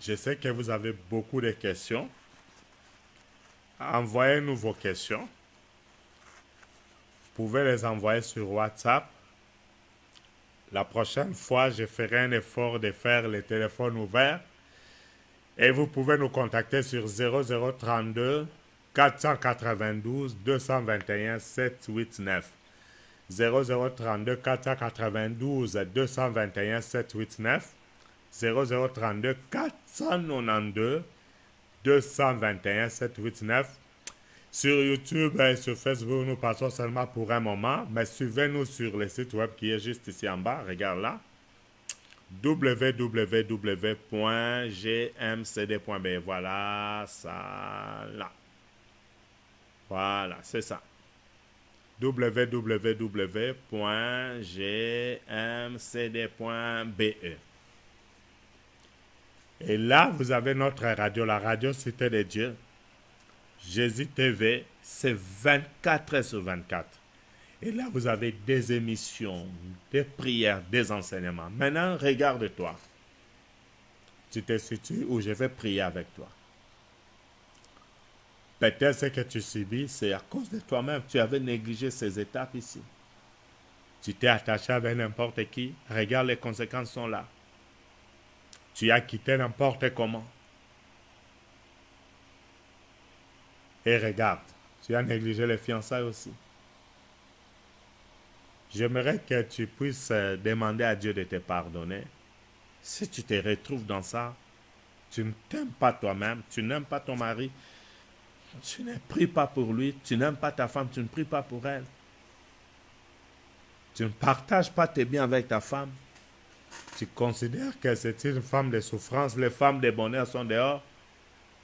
Je sais que vous avez beaucoup de questions. Envoyez-nous vos questions. Vous pouvez les envoyer sur WhatsApp. La prochaine fois, je ferai un effort de faire le téléphone ouvert. Et vous pouvez nous contacter sur 0032 492 221 789. 0032 492 221 789. 0032 492 221 789. Sur YouTube et sur Facebook, nous passons seulement pour un moment, mais suivez-nous sur le site web qui est juste ici en bas. Regarde là. www.gmcd.be. Voilà, ça là. Voilà, c'est ça. www.gmcd.be. Et là, vous avez notre radio, la radio Cité de Dieu. Jésus TV, c'est 24 heures sur 24. Et là, vous avez des émissions, des prières, des enseignements. Maintenant, regarde-toi. Tu te situes où je vais prier avec toi. Peut-être ce que tu subis, c'est à cause de toi-même. Tu avais négligé ces étapes ici. Tu t'es attaché avec n'importe qui. Regarde, les conséquences sont là. Tu as quitté n'importe comment. Et regarde, Tu as négligé les fiançailles aussi. J'aimerais que tu puisses demander à Dieu de te pardonner. Si tu te retrouves dans ça, tu ne t'aimes pas toi-même, tu n'aimes pas ton mari, tu ne pries pas pour lui, tu n'aimes pas ta femme, tu ne pries pas pour elle. Tu ne partages pas tes biens avec ta femme. Tu considères que c'est une femme de souffrance, les femmes de bonheur sont dehors.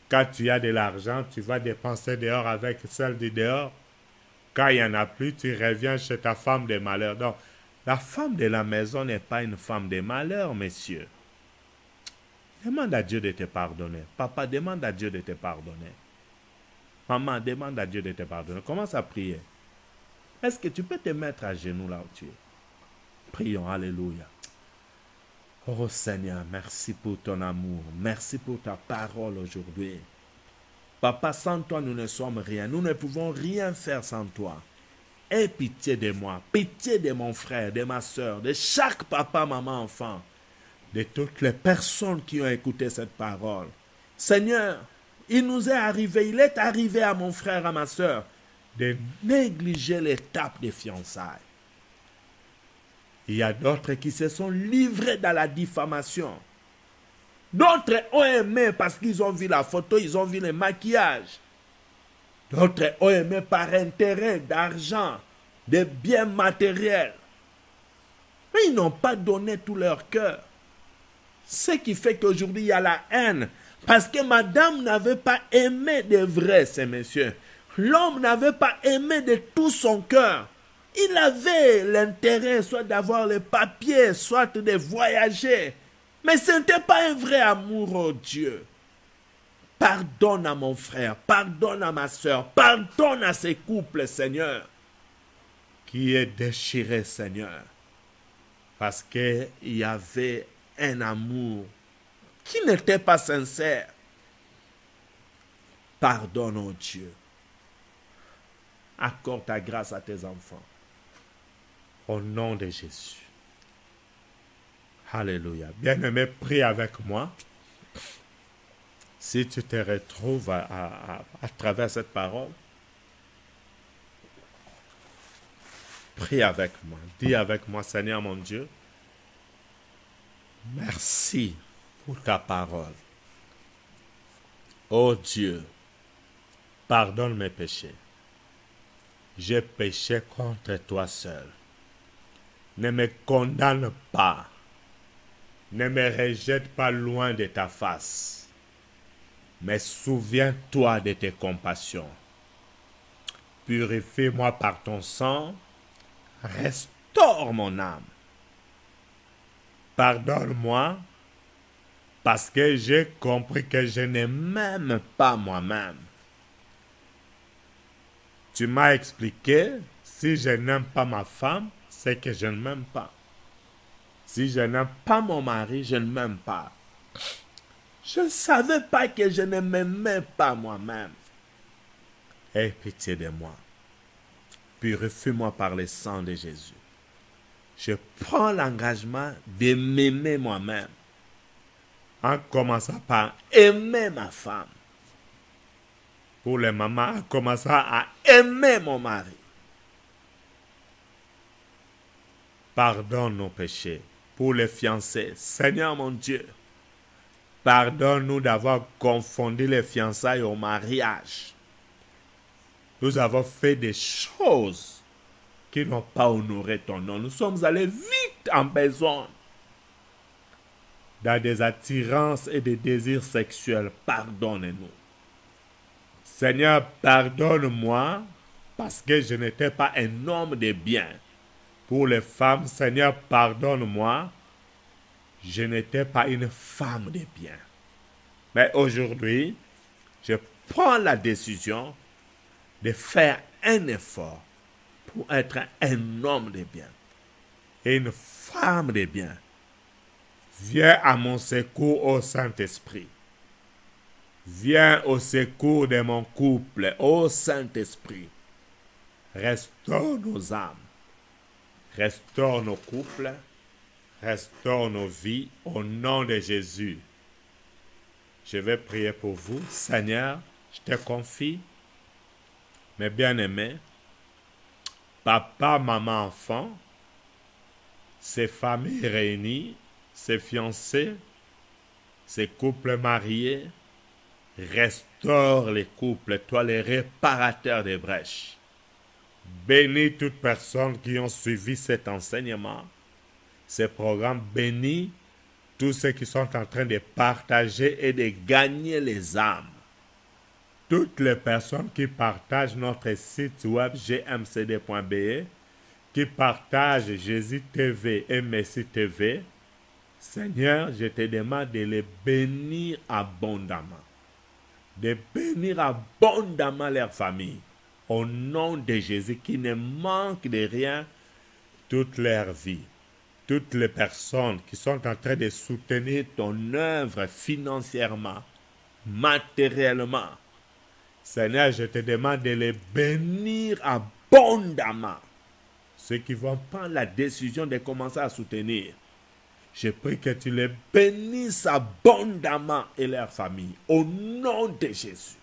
Quand tu as de l'argent, tu vas dépenser dehors avec celle du dehors. Quand il n'y en a plus, tu reviens chez ta femme de malheur. Donc, la femme de la maison n'est pas une femme de malheur, messieurs. Demande à Dieu de te pardonner. Papa, demande à Dieu de te pardonner. Maman, demande à Dieu de te pardonner. Commence à prier. Est-ce que tu peux te mettre à genoux là où tu es? Prions, alléluia. Oh Seigneur, merci pour ton amour. Merci pour ta parole aujourd'hui. Papa, sans toi, nous ne sommes rien. Nous ne pouvons rien faire sans toi. Aie pitié de moi, pitié de mon frère, de ma soeur, de chaque papa, maman, enfant, de toutes les personnes qui ont écouté cette parole. Seigneur, il nous est arrivé, il est arrivé à mon frère, à ma soeur, de négliger l'étape des fiançailles. Il y a d'autres qui se sont livrés dans la diffamation. D'autres ont aimé parce qu'ils ont vu la photo, ils ont vu le maquillage. D'autres ont aimé par intérêt d'argent, de biens matériels. Mais ils n'ont pas donné tout leur cœur. Ce qui fait qu'aujourd'hui il y a la haine. Parce que madame n'avait pas aimé de vrai, ces messieurs. L'homme n'avait pas aimé de tout son cœur. Il avait l'intérêt soit d'avoir les papiers, soit de voyager. Mais ce n'était pas un vrai amour, oh Dieu. Pardonne à mon frère, pardonne à ma soeur, pardonne à ces couples, Seigneur, qui est déchiré, Seigneur. Parce qu'il y avait un amour qui n'était pas sincère. Pardonne, oh Dieu. Accorde ta grâce à tes enfants. Au nom de Jésus. Alléluia. Bien-aimé, prie avec moi. Si tu te retrouves à travers cette parole, prie avec moi. Dis avec moi, Seigneur mon Dieu, merci pour ta parole. Oh Dieu, pardonne mes péchés. J'ai péché contre toi seul. Ne me condamne pas. Ne me rejette pas loin de ta face. Mais souviens-toi de tes compassions. Purifie-moi par ton sang. Restaure mon âme. Pardonne-moi parce que j'ai compris que je ne m'aime pas moi-même. Tu m'as expliqué, si je n'aime pas ma femme, c'est que je ne m'aime pas. Si je n'aime pas mon mari, je ne m'aime pas. Je ne savais pas que je ne m'aimais pas moi-même. Aie pitié de moi. Purifie-moi par le sang de Jésus. Je prends l'engagement de m'aimer moi-même. En commençant par aimer ma femme. Pour les mamans, en commençant à aimer mon mari. Pardonne nos péchés. Pour les fiancés, Seigneur mon Dieu, pardonne-nous d'avoir confondu les fiançailles au mariage. Nous avons fait des choses qui n'ont pas honoré ton nom. Nous sommes allés vite en besoin, dans des attirances et des désirs sexuels. Pardonne-nous. Seigneur, pardonne-moi parce que je n'étais pas un homme de bien. Pour les femmes, Seigneur, pardonne-moi. Je n'étais pas une femme de bien. Mais aujourd'hui, je prends la décision de faire un effort pour être un homme de bien et une femme de bien. Viens à mon secours, ô Saint-Esprit. Viens au secours de mon couple, ô Saint-Esprit. Restaure nos âmes. Restaure nos couples. Restaure nos vies au nom de Jésus. Je vais prier pour vous. Seigneur, je te confie Mes bien-aimés, papa, maman, enfant, ces familles réunies, ces fiancés, ces couples mariés, restaure les couples, toi les réparateurs des brèches. Bénis toutes personnes qui ont suivi cet enseignement, ces programmes. Bénis tous ceux qui sont en train de partager et de gagner les âmes. Toutes les personnes qui partagent notre site web gmcd.be, qui partagent Jésus TV et Messie TV, Seigneur, je te demande de les bénir abondamment. De bénir abondamment leur famille. Au nom de Jésus, qui ne manque de rien toute leur vie. Toutes les personnes qui sont en train de soutenir ton œuvre financièrement, matériellement. Seigneur, je te demande de les bénir abondamment. Ceux qui vont prendre la décision de commencer à soutenir. Je prie que tu les bénisses abondamment et leur famille. Au nom de Jésus.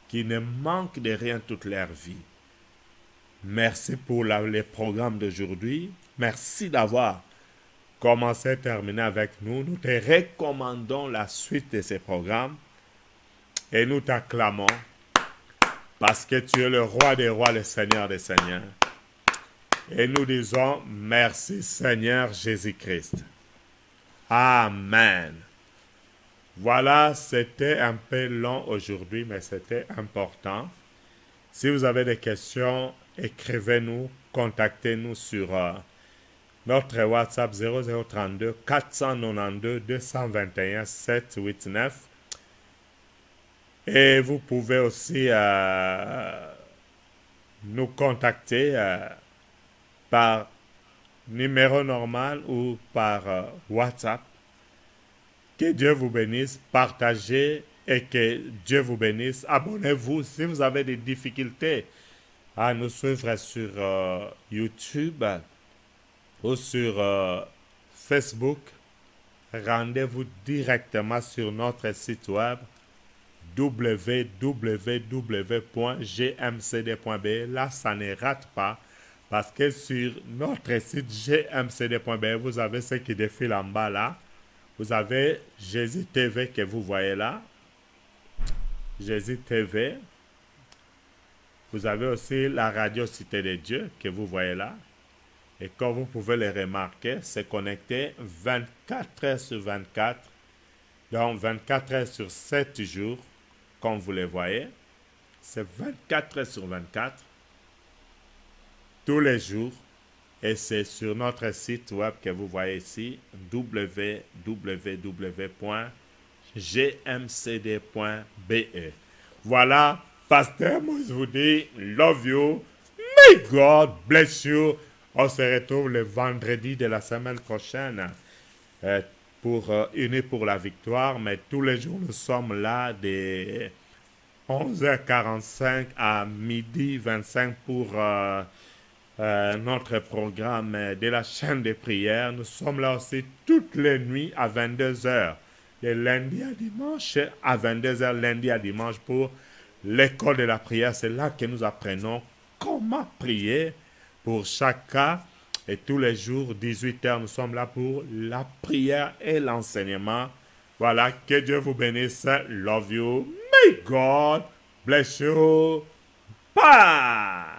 Qui ne manque de rien toute leur vie. Merci pour les programmes d'aujourd'hui. Merci d'avoir commencé et terminé avec nous. Nous te recommandons la suite de ces programmes. Et nous t'acclamons. Parce que tu es le roi des rois, le Seigneur des seigneurs. Et nous disons merci Seigneur Jésus-Christ. Amen. Voilà, c'était un peu long aujourd'hui, mais c'était important. Si vous avez des questions, écrivez-nous, contactez-nous sur notre WhatsApp 0032 492 221 789. Et vous pouvez aussi nous contacter par numéro normal ou par WhatsApp. Que Dieu vous bénisse, partagez et que Dieu vous bénisse. Abonnez-vous si vous avez des difficultés à nous suivre sur YouTube ou sur Facebook. Rendez-vous directement sur notre site web www.gmcd.be. Là, ça ne rate pas. Parce que sur notre site gmcd.be, vous avez ce qui défile en bas là. Vous avez Jésus TV que vous voyez là. Jésus TV. Vous avez aussi la radio Cité de Dieu que vous voyez là. Et comme vous pouvez le remarquer, c'est connecté 24 heures sur 24. Donc 24 heures sur 7 jours, comme vous le voyez. C'est 24 heures sur 24. Tous les jours. Et c'est sur notre site web que vous voyez ici, www.gmcd.be. Voilà, Pasteur Moïse vous dit, love you, may God bless you. On se retrouve le vendredi de la semaine prochaine pour Unis pour la victoire. Mais tous les jours, nous sommes là de 11h45 à midi 25 pour notre programme de la chaîne de prière. Nous sommes là aussi toutes les nuits à 22h. De lundi à dimanche à 22h, lundi à dimanche pour l'école de la prière. C'est là que nous apprenons comment prier pour chaque cas. Et tous les jours, 18h, nous sommes là pour la prière et l'enseignement. Voilà, que Dieu vous bénisse. Love you. May God bless you. Bye.